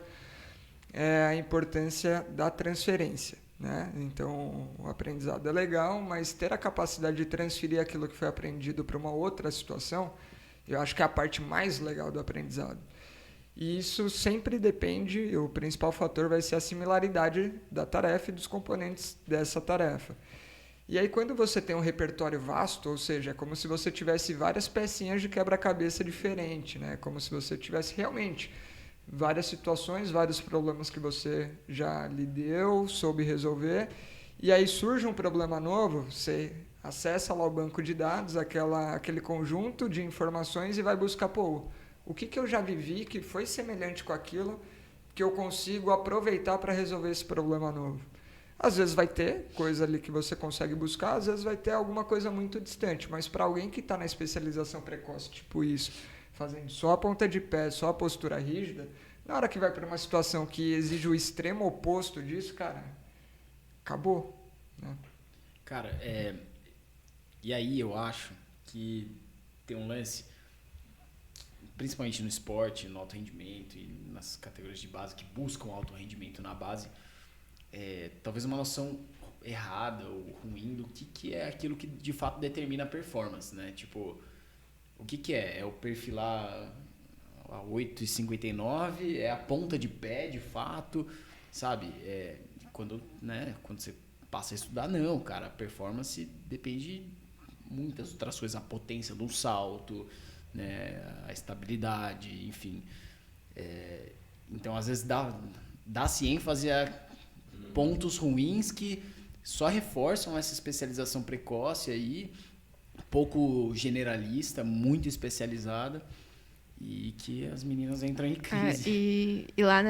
é a importância da transferência, né? Então, o aprendizado é legal, mas ter a capacidade de transferir aquilo que foi aprendido para uma outra situação, eu acho que é a parte mais legal do aprendizado. E isso sempre depende, o principal fator vai ser a similaridade da tarefa e dos componentes dessa tarefa. E aí, quando você tem um repertório vasto, ou seja, é como se você tivesse várias pecinhas de quebra-cabeça diferente, né? Como se você tivesse realmente várias situações, vários problemas que você já lidou, soube resolver, e aí surge um problema novo, você acessa lá o banco de dados, aquele conjunto de informações e vai buscar, o que eu já vivi que foi semelhante com aquilo que eu consigo aproveitar para resolver esse problema novo. Às vezes vai ter coisa ali que você consegue buscar, às vezes vai ter alguma coisa muito distante, mas para alguém que está na especialização precoce, tipo isso, fazendo só a ponta de pé, só a postura rígida, na hora que vai para uma situação que exige o extremo oposto disso, cara, acabou. Né? Cara, e aí eu acho que tem um lance... principalmente no esporte, no alto rendimento e nas categorias de base que buscam alto rendimento na base, talvez uma noção errada ou ruim do que é aquilo que de fato determina a performance, né? Tipo, o que é? É o perfilar a 8,59, é a ponta de pé de fato, sabe? Quando você passa a estudar, não, cara, a performance depende de muitas outras coisas, a potência do salto, né, a estabilidade, enfim. Então, às vezes, dá-se ênfase a pontos ruins que só reforçam essa especialização precoce aí, pouco generalista, muito especializada. e que as meninas entram em crise. E lá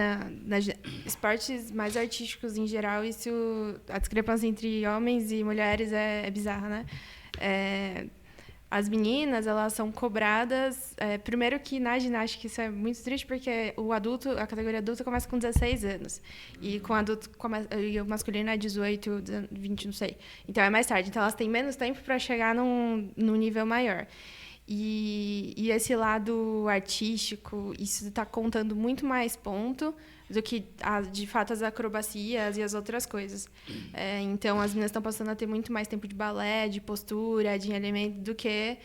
esportes mais artísticos em geral, a discrepância entre homens e mulheres é bizarra, né? As meninas, elas são cobradas... primeiro que na ginástica isso é muito triste, porque a categoria adulta começa com 16 anos. E com adulto e o masculino é 18, 20, não sei. Então é mais tarde. Então elas têm menos tempo para chegar num nível maior. E esse lado artístico, isso está contando muito mais ponto do que, de fato, as acrobacias e as outras coisas. Então, as meninas estão passando a ter muito mais tempo de balé, de postura, de alinhamento, do que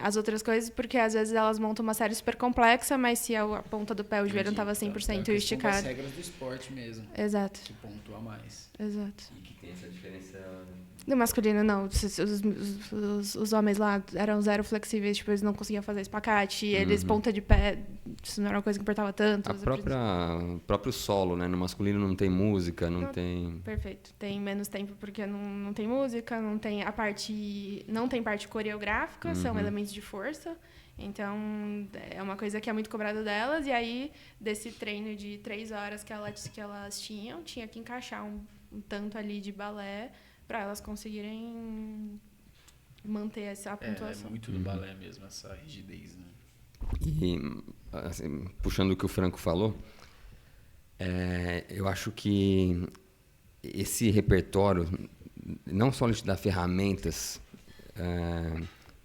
as outras coisas, porque, às vezes, elas montam uma série super complexa, mas se a ponta do pé, o joelho não estava 100% esticado... São as regras do esporte mesmo. Exato. Que pontua mais. Exato. E que tem essa diferença... No masculino, não. Os homens lá eram zero flexíveis, tipo, eles não conseguiam fazer espacate, eles ponta de pé, isso não era uma coisa que importava tanto. O próprio solo, né? No masculino não tem música, não tem... Perfeito. Tem menos tempo porque não tem música, não tem parte coreográfica, são elementos de força. Então, é uma coisa que é muito cobrada delas. E aí, desse treino de 3 horas que elas tinha que encaixar um tanto ali de balé para elas conseguirem manter essa pontuação. É muito do balé mesmo, essa rigidez, né? E, assim, puxando o que o Franco falou, eu acho que esse repertório, não só ele te dá ferramentas,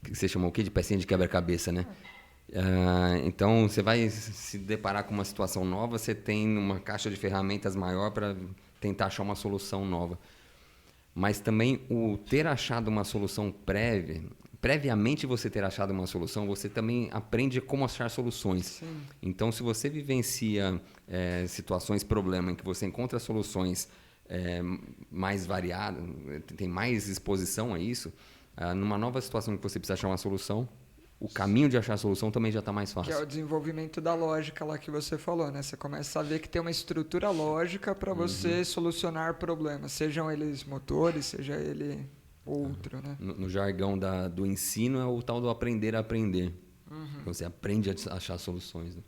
que você chamou o quê? De pecinha de quebra-cabeça, né? Então, você vai se deparar com uma situação nova, você tem uma caixa de ferramentas maior para tentar achar uma solução nova. Mas também o ter achado uma solução previamente você ter achado uma solução, você também aprende como achar soluções. Sim. Então, se você vivencia situações, problema, em que você encontra soluções mais variadas, tem mais exposição a isso, numa nova situação que você precisa achar uma solução, o caminho de achar a solução também já está mais fácil. Que é o desenvolvimento da lógica lá que você falou, né? Você começa a ver que tem uma estrutura lógica para você solucionar problemas, sejam eles motores, seja ele outro, né? No jargão do ensino é o tal do aprender a aprender. Você aprende a achar soluções. Né?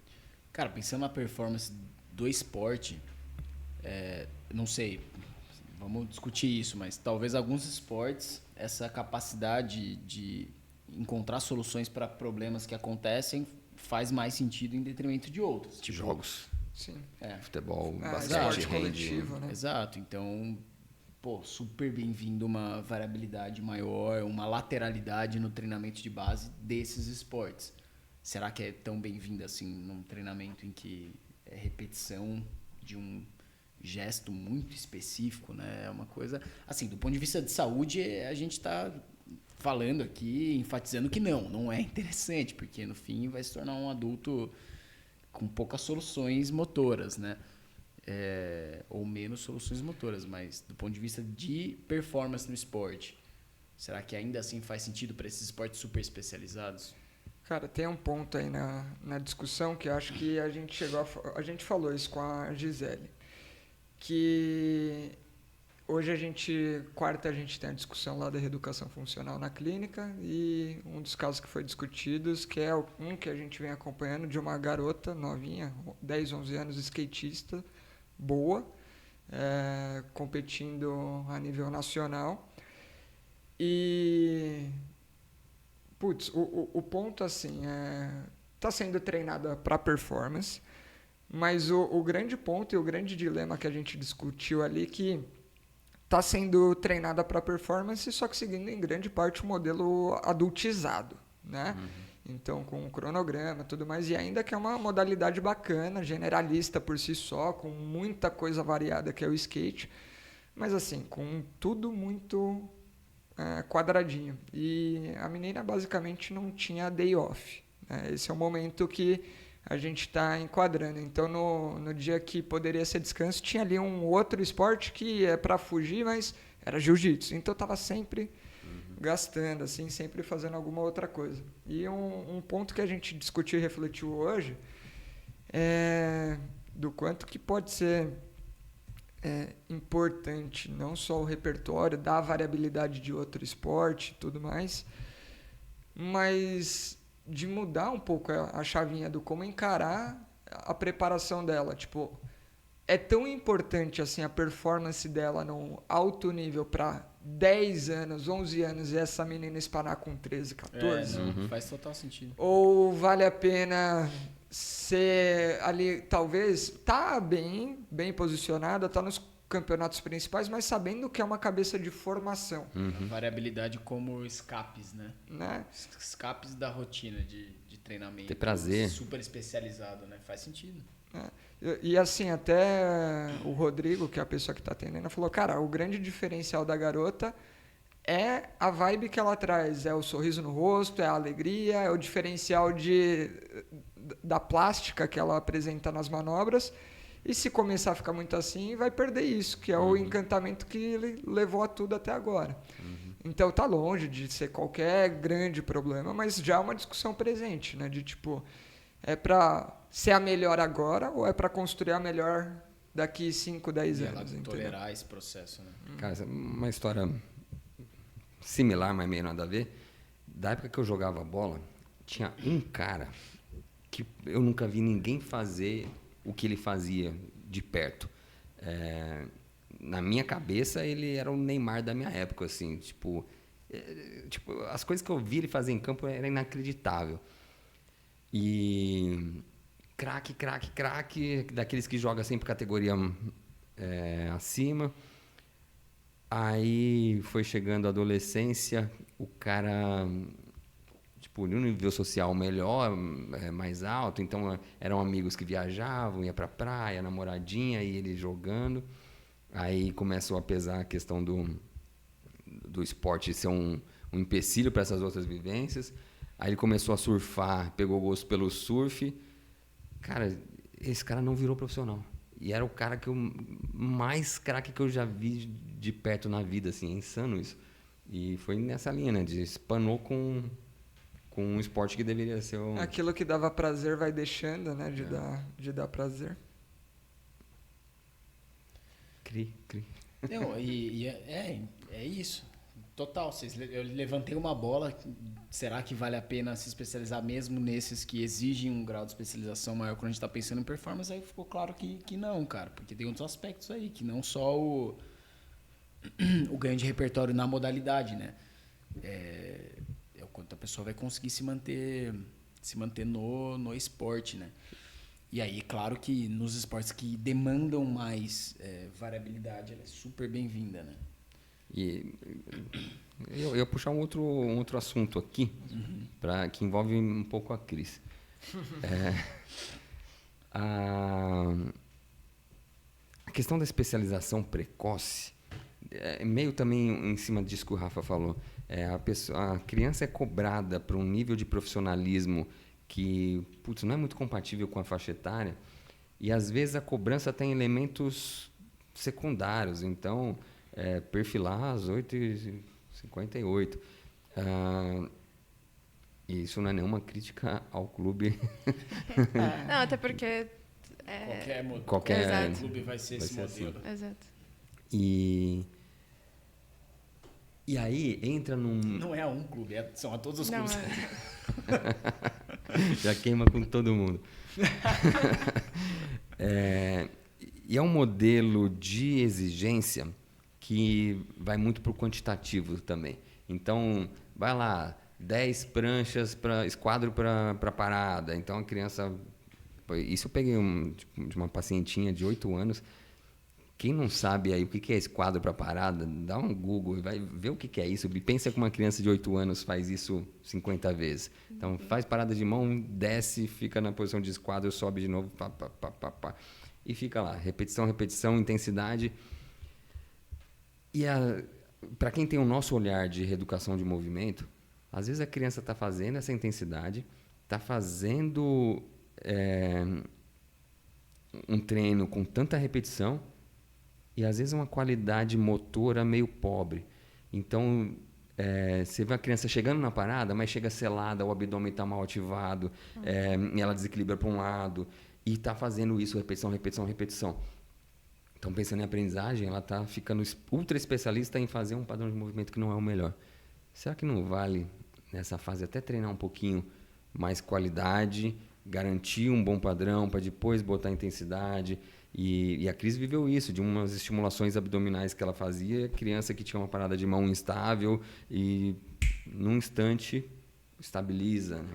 Cara, pensando na performance do esporte, não sei, vamos discutir isso, mas talvez alguns esportes, essa capacidade de encontrar soluções para problemas que acontecem faz mais sentido em detrimento de outros. Tipo, jogos. Sim. Futebol, esporte basquete, coletivo, né? Exato. Então, super bem-vindo uma variabilidade maior, uma lateralidade no treinamento de base desses esportes. Será que é tão bem-vindo assim num treinamento em que é repetição de um gesto muito específico, né? É uma coisa... Assim, do ponto de vista de saúde, a gente está falando aqui, enfatizando que não é interessante, porque no fim vai se tornar um adulto com poucas soluções motoras, né? Ou menos soluções motoras, mas do ponto de vista de performance no esporte, será que ainda assim faz sentido para esses esportes super especializados? Cara, tem um ponto aí na discussão que eu acho que a gente falou isso com a Gisele, que hoje quarta a gente tem a discussão lá da reeducação funcional na clínica e um dos casos que foi discutidos, que é um que a gente vem acompanhando de uma garota novinha, 10, 11 anos, skatista, boa, competindo a nível nacional. E, o ponto assim, tá sendo treinada para performance, mas o grande ponto e o grande dilema que a gente discutiu ali que está sendo treinada para performance, só que seguindo em grande parte o modelo adultizado, né? Então, com um cronograma e tudo mais, e ainda que é uma modalidade bacana, generalista por si só, com muita coisa variada que é o skate, mas assim, com tudo muito quadradinho. E a menina basicamente não tinha day off, né? Esse é o momento que a gente está enquadrando. Então, no dia que poderia ser descanso, tinha ali um outro esporte que é para fugir, mas era jiu-jitsu. Então, estava sempre gastando, assim, sempre fazendo alguma outra coisa. E um ponto que a gente discutiu e refletiu hoje é do quanto que pode ser importante, não só o repertório, da variabilidade de outro esporte e tudo mais, mas de mudar um pouco a chavinha do como encarar a preparação dela. Tipo, é tão importante assim a performance dela num alto nível para 10 anos, 11 anos e essa menina espanar com 13, 14? Faz total sentido. Ou vale a pena ser ali, talvez, tá bem posicionada, tá nos campeonatos principais, mas sabendo que é uma cabeça de formação. Variabilidade como escapes, né? Escapes da rotina de treinamento. Ter prazer. Super especializado, né? Faz sentido. E assim, até o Rodrigo, que é a pessoa que está atendendo, falou, cara, o grande diferencial da garota é a vibe que ela traz, é o sorriso no rosto, é a alegria, é o diferencial da plástica que ela apresenta nas manobras. E se começar a ficar muito assim, vai perder isso, que é o encantamento que ele levou a tudo até agora. Então tá longe de ser qualquer grande problema, mas já é uma discussão presente, né? De tipo, é para ser a melhor agora ou é para construir a melhor daqui 5, 10 anos? Ela tolerar esse processo, né? Cara, uma história similar, mas meio nada a ver. Da época que eu jogava bola, tinha um cara que eu nunca vi ninguém fazer o que ele fazia de perto. Na minha cabeça, ele era o Neymar da minha época, assim, tipo, as coisas que eu vi ele fazer em campo era inacreditável. E craque, daqueles que joga sempre categoria acima. Aí foi chegando a adolescência, o cara, tipo, no nível social melhor, mais alto, então eram amigos que viajavam, ia pra praia, namoradinha, e ele jogando. Aí começou a pesar a questão do esporte ser um empecilho para essas outras vivências. Aí ele começou a surfar, pegou gosto pelo surf. Cara, esse cara não virou profissional. E era o cara mais craque que eu já vi de perto na vida, assim, é insano isso. E foi nessa linha, né, de espanou com um esporte que deveria ser aquilo que dava prazer vai deixando, né, de dar prazer. Cri. Não, é isso. Total. Eu levantei uma bola. Será que vale a pena se especializar mesmo nesses que exigem um grau de especialização maior quando a gente está pensando em performance? Aí ficou claro que não, cara. Porque tem outros aspectos aí, que não só o ganho de repertório na modalidade, né? É o quanto a pessoa vai conseguir se manter no esporte, né? E aí, claro que nos esportes que demandam mais variabilidade, ela é super bem-vinda, né? E eu ia puxar um outro assunto aqui, que envolve um pouco a Cris. A questão da especialização precoce, meio também em cima disso que o Rafa falou. A criança é cobrada para um nível de profissionalismo que não é muito compatível com a faixa etária, e às vezes a cobrança tem elementos secundários. Então, perfilar às 8h58. E isso não é nenhuma crítica ao clube. Não, até porque... Qualquer clube vai ser esse modelo. Assim. Exato. E aí entra num... Não é a um clube, são a todos os clubes. Já queima com todo mundo. E é um modelo de exigência que vai muito para o quantitativo também. Então, vai lá, 10 pranchas, esquadro para parada. Então, a criança... Isso eu peguei de uma pacientinha de 8 anos. Quem não sabe aí o que é esquadro para parada, dá um Google e vai ver o que é isso. E pensa que uma criança de 8 anos faz isso 50 vezes. Então, faz parada de mão, desce, fica na posição de esquadro, sobe de novo, pá. E fica lá, repetição, intensidade. E para quem tem o nosso olhar de reeducação de movimento, às vezes a criança está fazendo essa intensidade, está fazendo um treino com tanta repetição, e às vezes uma qualidade motora meio pobre. Então, você vê a criança chegando na parada, mas chega selada, o abdômen está mal ativado, e ela desequilibra para um lado, e está fazendo isso, repetição. Então, pensando em aprendizagem, ela está ficando ultra especialista em fazer um padrão de movimento que não é o melhor. Será que não vale, nessa fase, até treinar um pouquinho mais qualidade, garantir um bom padrão para depois botar intensidade. E a Cris viveu isso, de umas estimulações abdominais que ela fazia, criança que tinha uma parada de mão instável e num instante estabiliza. Né?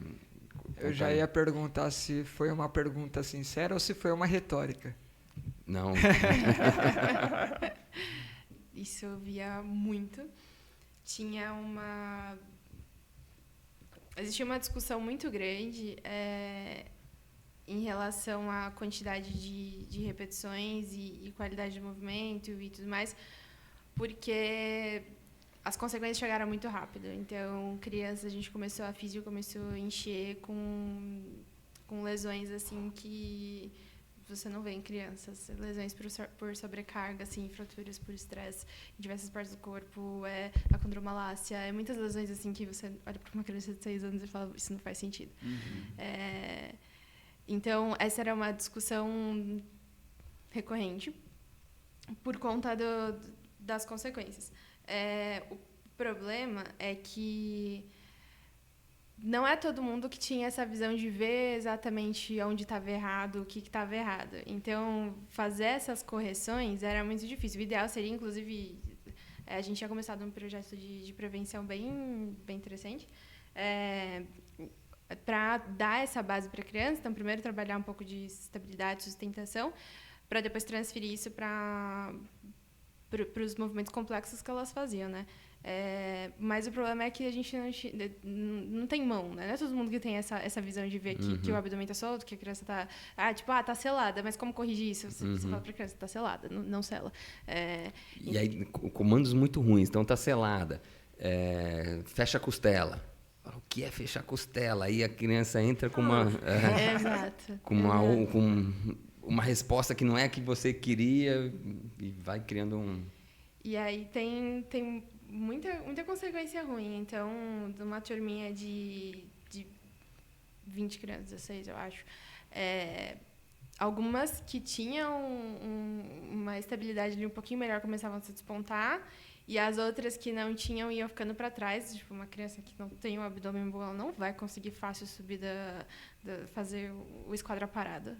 Eu já ia perguntar se foi uma pergunta sincera ou se foi uma retórica. Não. Isso eu via muito. Existia uma discussão muito grande em relação à quantidade de repetições e qualidade de movimento e tudo mais, porque as consequências chegaram muito rápido. Então, a gente a físio começou a encher com lesões assim que você não vê em crianças, lesões por sobrecarga, assim, fraturas por estresse em diversas partes do corpo, acondromalácia, muitas lesões assim que você olha para uma criança de 6 anos e fala, isso não faz sentido. Então, essa era uma discussão recorrente por conta das consequências. O problema é que não é todo mundo que tinha essa visão de ver exatamente onde estava errado, o que estava errado. Então, fazer essas correções era muito difícil. O ideal seria, inclusive, a gente tinha começado um projeto de prevenção bem interessante, para dar essa base para a criança. Então, primeiro trabalhar um pouco de estabilidade, sustentação, para depois transferir isso para os movimentos complexos que elas faziam, né? Mas o problema é que a gente não tem mão, né? Não é todo mundo que tem essa visão de ver que o abdômen está solto, que a criança está... tá selada, mas como corrigir isso? Você fala para a criança, está selada, não sela. E aí, comandos muito ruins. Então, está selada, fecha a costela. O que é fechar a costela? Aí a criança entra com uma... Exato. Com uma resposta que não é a que você queria e vai criando um... E aí tem muita consequência ruim. Então, de uma turminha de 20 crianças, 16, eu acho, algumas que tinham uma estabilidade ali um pouquinho melhor começavam a se despontar, e as outras que não tinham iam ficando para trás. Tipo, uma criança que não tem um abdômen bom, ela não vai conseguir fácil subir fazer o esquadra parada.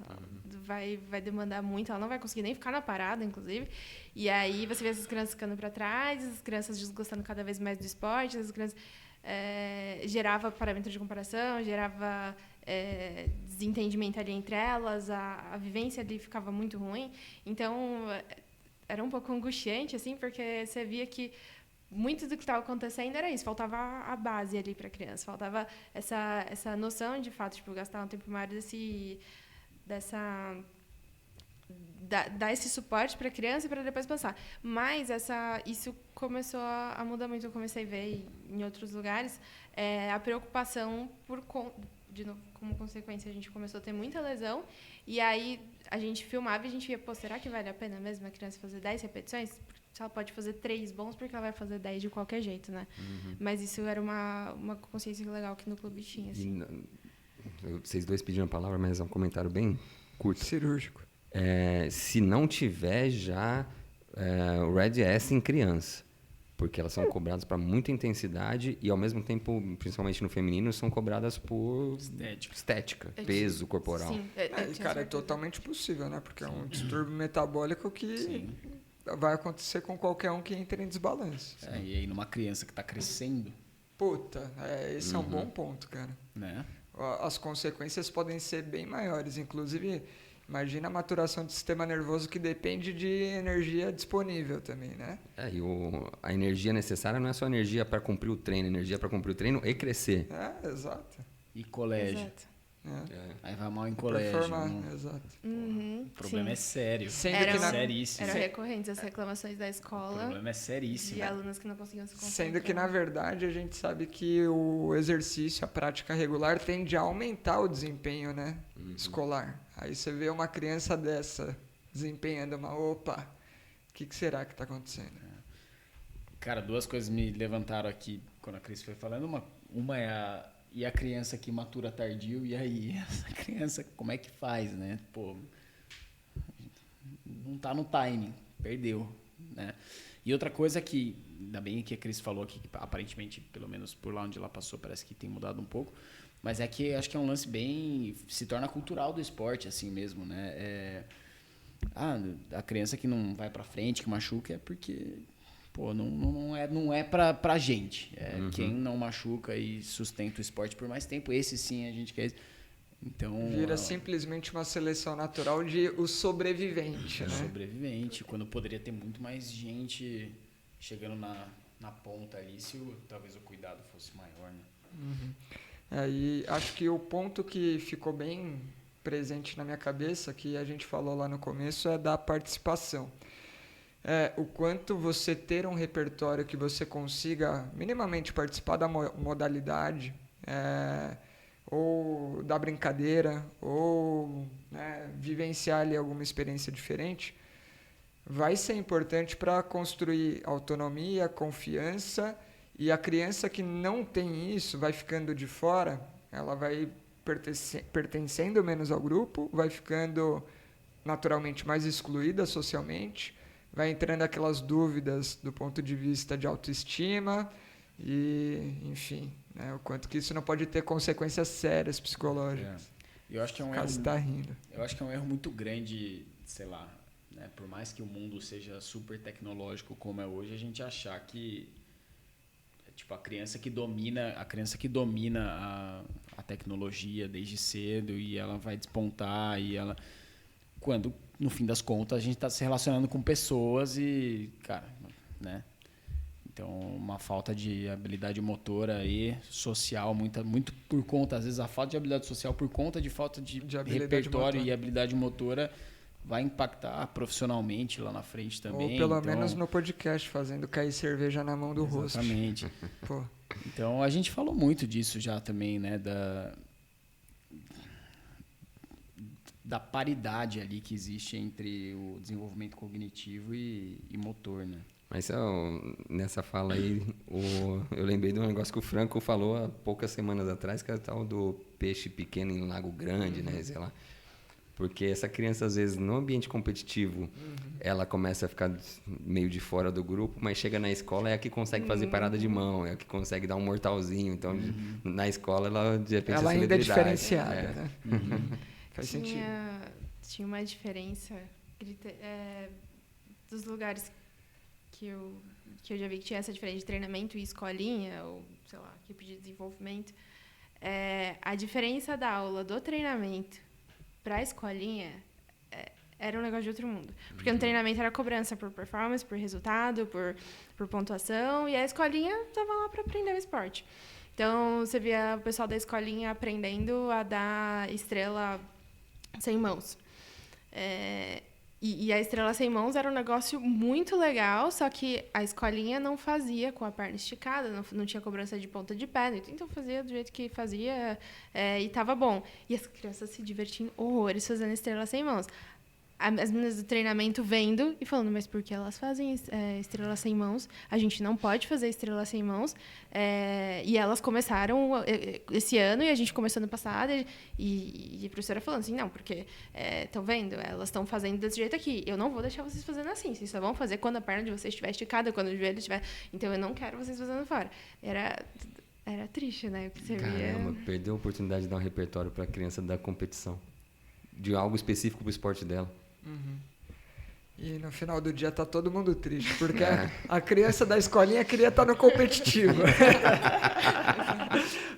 Vai demandar muito, ela não vai conseguir nem ficar na parada, inclusive. E aí você vê essas crianças ficando para trás, as crianças desgostando cada vez mais do esporte, as crianças gerava parâmetro de comparação, gerava desentendimento ali entre elas, a vivência ali ficava muito ruim. Então, era um pouco angustiante, assim, porque você via que muito do que estava acontecendo era isso, faltava a base ali para a criança, faltava essa noção de fato, tipo, gastar um tempo maior dar esse suporte para a criança para depois passar. Mas isso começou a mudar muito. Eu comecei a ver em outros lugares a preocupação de novo, como consequência, a gente começou a ter muita lesão. E aí a gente filmava e a gente ia, será que vale a pena mesmo a criança fazer 10 repetições? Se ela pode fazer 3 bons, porque ela vai fazer 10 de qualquer jeito, né? Mas isso era uma consciência legal que no clube tinha, assim. Vocês dois pediram a palavra, mas é um comentário bem curto. Cirúrgico. Se não tiver já o Red S em criança, porque elas são cobradas para muita intensidade e, ao mesmo tempo, principalmente no feminino, são cobradas por estética, peso corporal. Sim, cara, é totalmente possível, né? Porque é um distúrbio metabólico que vai acontecer com qualquer um que entre em desbalanço. E aí, numa criança que está crescendo... Puta, esse é um bom ponto, cara. Né? As consequências podem ser bem maiores, inclusive... Imagina a maturação do sistema nervoso que depende de energia disponível também, né? E a energia necessária não é só energia para cumprir o treino, energia para cumprir o treino e crescer. Exato. E colégio. Exato. Aí vai mal em colégio. Performar, exato. O problema é sério. Seríssimo. Eram recorrentes as reclamações da escola. O problema é seríssimo. De alunos que não conseguiam se concentrar. Sendo que, na verdade, a gente sabe que o exercício, a prática regular, tende a aumentar o desempenho, né? Escolar. Aí você vê uma criança dessa desempenhando o que será que está acontecendo? Cara, 2 coisas me levantaram aqui quando a Cris foi falando. Uma é a criança que matura tardio, e aí essa criança, como é que faz, né? Pô, não tá no timing, perdeu, né? E outra coisa que, ainda bem que a Cris falou aqui, que aparentemente, pelo menos por lá onde ela passou, parece que tem mudado um pouco, Mas é que acho que é um lance bem... Se torna cultural do esporte, assim mesmo, né? A criança que não vai pra frente, que machuca, é porque... Pô, não é pra gente. Quem não machuca e sustenta o esporte por mais tempo, esse sim a gente quer... Então, Vira simplesmente uma seleção natural de o sobrevivente, né? Sobrevivente, quando poderia ter muito mais gente chegando na ponta ali, se talvez o cuidado fosse maior, né? E acho que o ponto que ficou bem presente na minha cabeça, que a gente falou lá no começo, é da participação. O quanto você ter um repertório que você consiga minimamente participar da modalidade, ou da brincadeira, ou vivenciar ali alguma experiência diferente, vai ser importante para construir autonomia, confiança, e a criança que não tem isso vai ficando de fora, ela vai pertencendo menos ao grupo, vai ficando naturalmente mais excluída socialmente, vai entrando aquelas dúvidas do ponto de vista de autoestima e, enfim, o quanto que isso não pode ter consequências sérias psicológicas. Eu acho que é um erro. Tá rindo. Eu acho que é um erro muito grande, sei lá, né? Por mais que o mundo seja super tecnológico como é hoje, a gente achar que tipo a criança que domina a tecnologia desde cedo e ela vai despontar e ela quando no fim das contas a gente está se relacionando com pessoas e cara, né? Então, uma falta de habilidade motora e social, muito por conta, às vezes a falta de habilidade social por conta de falta de repertório e habilidade motora vai impactar profissionalmente lá na frente também. Ou pelo menos no podcast, fazendo cair cerveja na mão do rosto. Exatamente. Então, a gente falou muito disso já também, né? Da paridade ali que existe entre o desenvolvimento cognitivo e motor, né? Mas nessa fala aí, eu lembrei de um negócio que o Franco falou há poucas semanas atrás, que é o tal do peixe pequeno em lago grande, né? Sei lá. Porque essa criança, às vezes, no ambiente competitivo, ela começa a ficar meio de fora do grupo, mas chega na escola é a que consegue fazer parada de mão, é a que consegue dar um mortalzinho. Então, na escola, ela, de repente, ela ainda é diferenciada, né? Faz sentido. Tinha uma diferença dos lugares que eu já vi que tinha essa diferença de treinamento e escolinha, ou, sei lá, equipe de desenvolvimento. A diferença da aula do treinamento para a escolinha era um negócio de outro mundo. Porque no treinamento era cobrança por performance, por resultado, por pontuação, e a escolinha estava lá para aprender o esporte. Então, você via o pessoal da escolinha aprendendo a dar estrela sem mãos. E a estrela sem mãos era um negócio muito legal, só que a escolinha não fazia com a perna esticada, não tinha cobrança de ponta de pé, então fazia do jeito que fazia e estava bom. E as crianças se divertiam horrores fazendo estrela sem mãos. As meninas do treinamento vendo e falando, mas por que elas fazem estrela sem mãos? A gente não pode fazer estrela sem mãos. E elas começaram esse ano e a gente começou ano passado. E a professora falando assim, não, porque estão vendo? Elas estão fazendo desse jeito aqui. Eu não vou deixar vocês fazendo assim. Vocês só vão fazer quando a perna de vocês estiver esticada, quando o joelho estiver... Então, eu não quero vocês fazendo fora. Era triste, né? Caramba, perdeu a oportunidade de dar um repertório para a criança da competição. De algo específico para o esporte dela. E no final do dia tá todo mundo triste, porque a criança da escolinha queria estar no competitivo.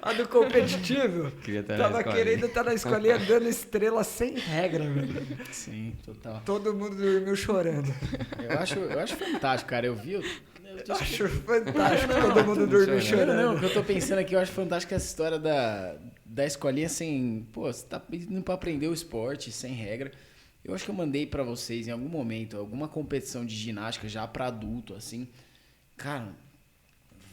A do competitivo tava querendo estar na escolinha dando estrela sem regra, velho. Sim, total. Todo mundo dormiu chorando. Eu acho fantástico, cara. Eu acho fantástico todo mundo dormiu chorando. Não, o que eu tô pensando aqui, eu acho fantástico essa história da escolinha sem... Pô, você tá indo pra aprender o esporte sem regra. Eu acho que eu mandei pra vocês em algum momento alguma competição de ginástica já pra adulto, assim. Cara,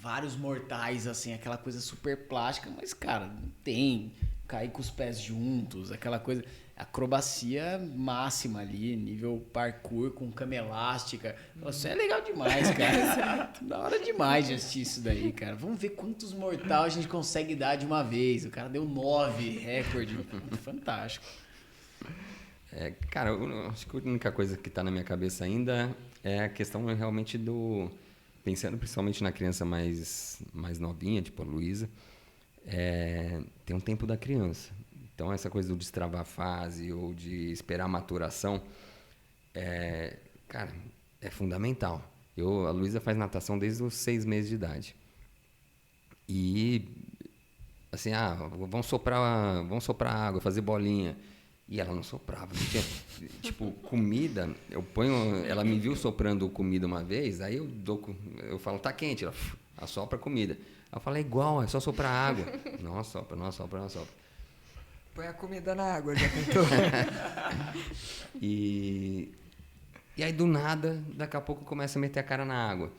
vários mortais, assim, aquela coisa super plástica, mas, cara, não tem. Cair com os pés juntos, aquela coisa. Acrobacia máxima ali, nível parkour com cama elástica. Nossa, é legal demais, cara. Da hora demais de assistir isso daí, cara. Vamos ver quantos mortais a gente consegue dar de uma vez. O cara deu 9 recorde. Fantástico. Cara, eu acho que a única coisa que está na minha cabeça ainda é a questão realmente pensando principalmente na criança mais novinha, tipo a Luísa, tem um tempo da criança. Então, essa coisa do destravar a fase ou de esperar a maturação, cara, é fundamental. A Luísa faz natação desde os 6 meses de idade. E, assim, vamos soprar água, fazer bolinha. E ela não soprava. Não tinha, tipo, comida, ela me viu soprando comida uma vez, aí eu falo, tá quente, ela assopra a comida. Eu falo, é igual, é só soprar água. Não assopra. Põe a comida na água, já tentou? E aí, do nada, daqui a pouco começa a meter a cara na água.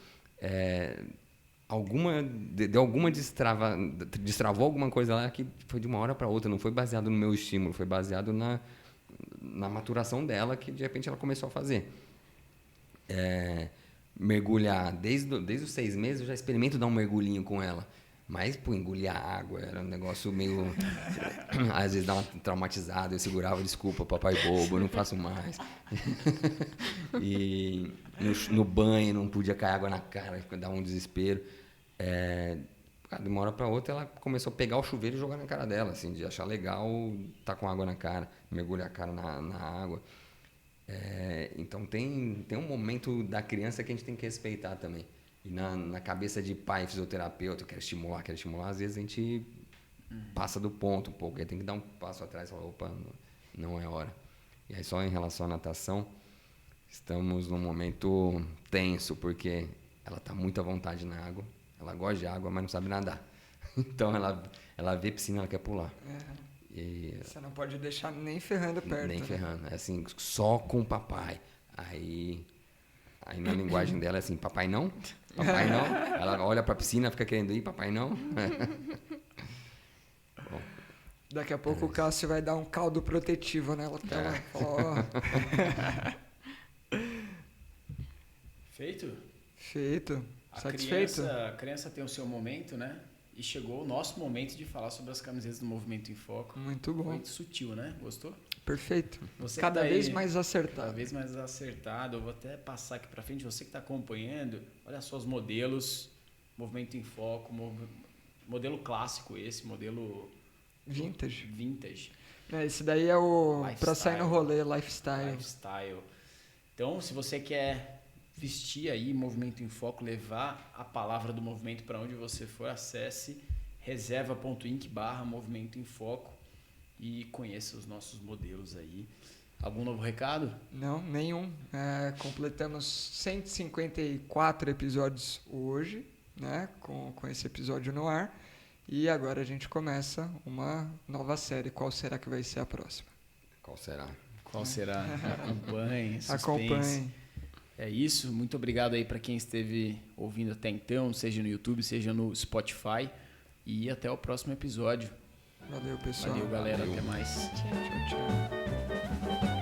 Destravou alguma coisa lá que foi de uma hora para outra, não foi baseado no meu estímulo, foi baseado na maturação dela, que de repente ela começou a fazer. Mergulhar, desde os 6 meses, eu já experimento dar um mergulhinho com ela. Mas, engolir a água era um negócio meio... Às vezes dava uma traumatizada, eu segurava, desculpa, papai bobo, não faço mais. E no banho não podia cair água na cara, dava um desespero. De uma hora para outra, ela começou a pegar o chuveiro e jogar na cara dela, assim, de achar legal estar com água na cara, mergulhar a cara na água. Então, tem um momento da criança que a gente tem que respeitar também. E na cabeça de pai, fisioterapeuta, quero estimular, às vezes a gente passa do ponto um pouco, aí tem que dar um passo atrás e falar, opa, não é hora. E aí, só em relação à natação, estamos num momento tenso, porque ela está muito à vontade na água, ela gosta de água, mas não sabe nadar. Então, ela vê piscina, ela quer pular. Você não pode deixar nem ferrando perto. Nem ferrando, é assim, só com o papai. Aí na linguagem dela é assim, papai não? Papai não? Ela olha pra piscina, fica querendo ir, papai não? Bom, daqui a pouco o Cássio vai dar um caldo protetivo nela. Feito. Satisfeito? A criança tem o seu momento, né? E chegou o nosso momento de falar sobre as camisetas do Movimento em Foco. Muito bom. Foi sutil, né? Gostou? Perfeito. Você cada tá vez aí, mais acertado. Cada vez mais acertado. Eu vou até passar aqui para frente. Você que está acompanhando, olha só os modelos. Movimento em Foco. Modelo clássico esse. Modelo... Vintage. Esse daí é o... Para sair no rolê, lifestyle. Então, se você quer vestir aí Movimento em Foco, levar a palavra do movimento para onde você for, acesse reserva.inc/movimento em foco e conheça os nossos modelos aí. Algum novo recado? Não, nenhum. Completamos 154 episódios hoje, né, com esse episódio no ar. E agora a gente começa uma nova série. Qual será que vai ser a próxima? Qual será? Acompanhe. É isso, muito obrigado aí para quem esteve ouvindo até então, seja no YouTube, seja no Spotify. E até o próximo episódio. Valeu, pessoal. Valeu, galera. Até mais. Tchau.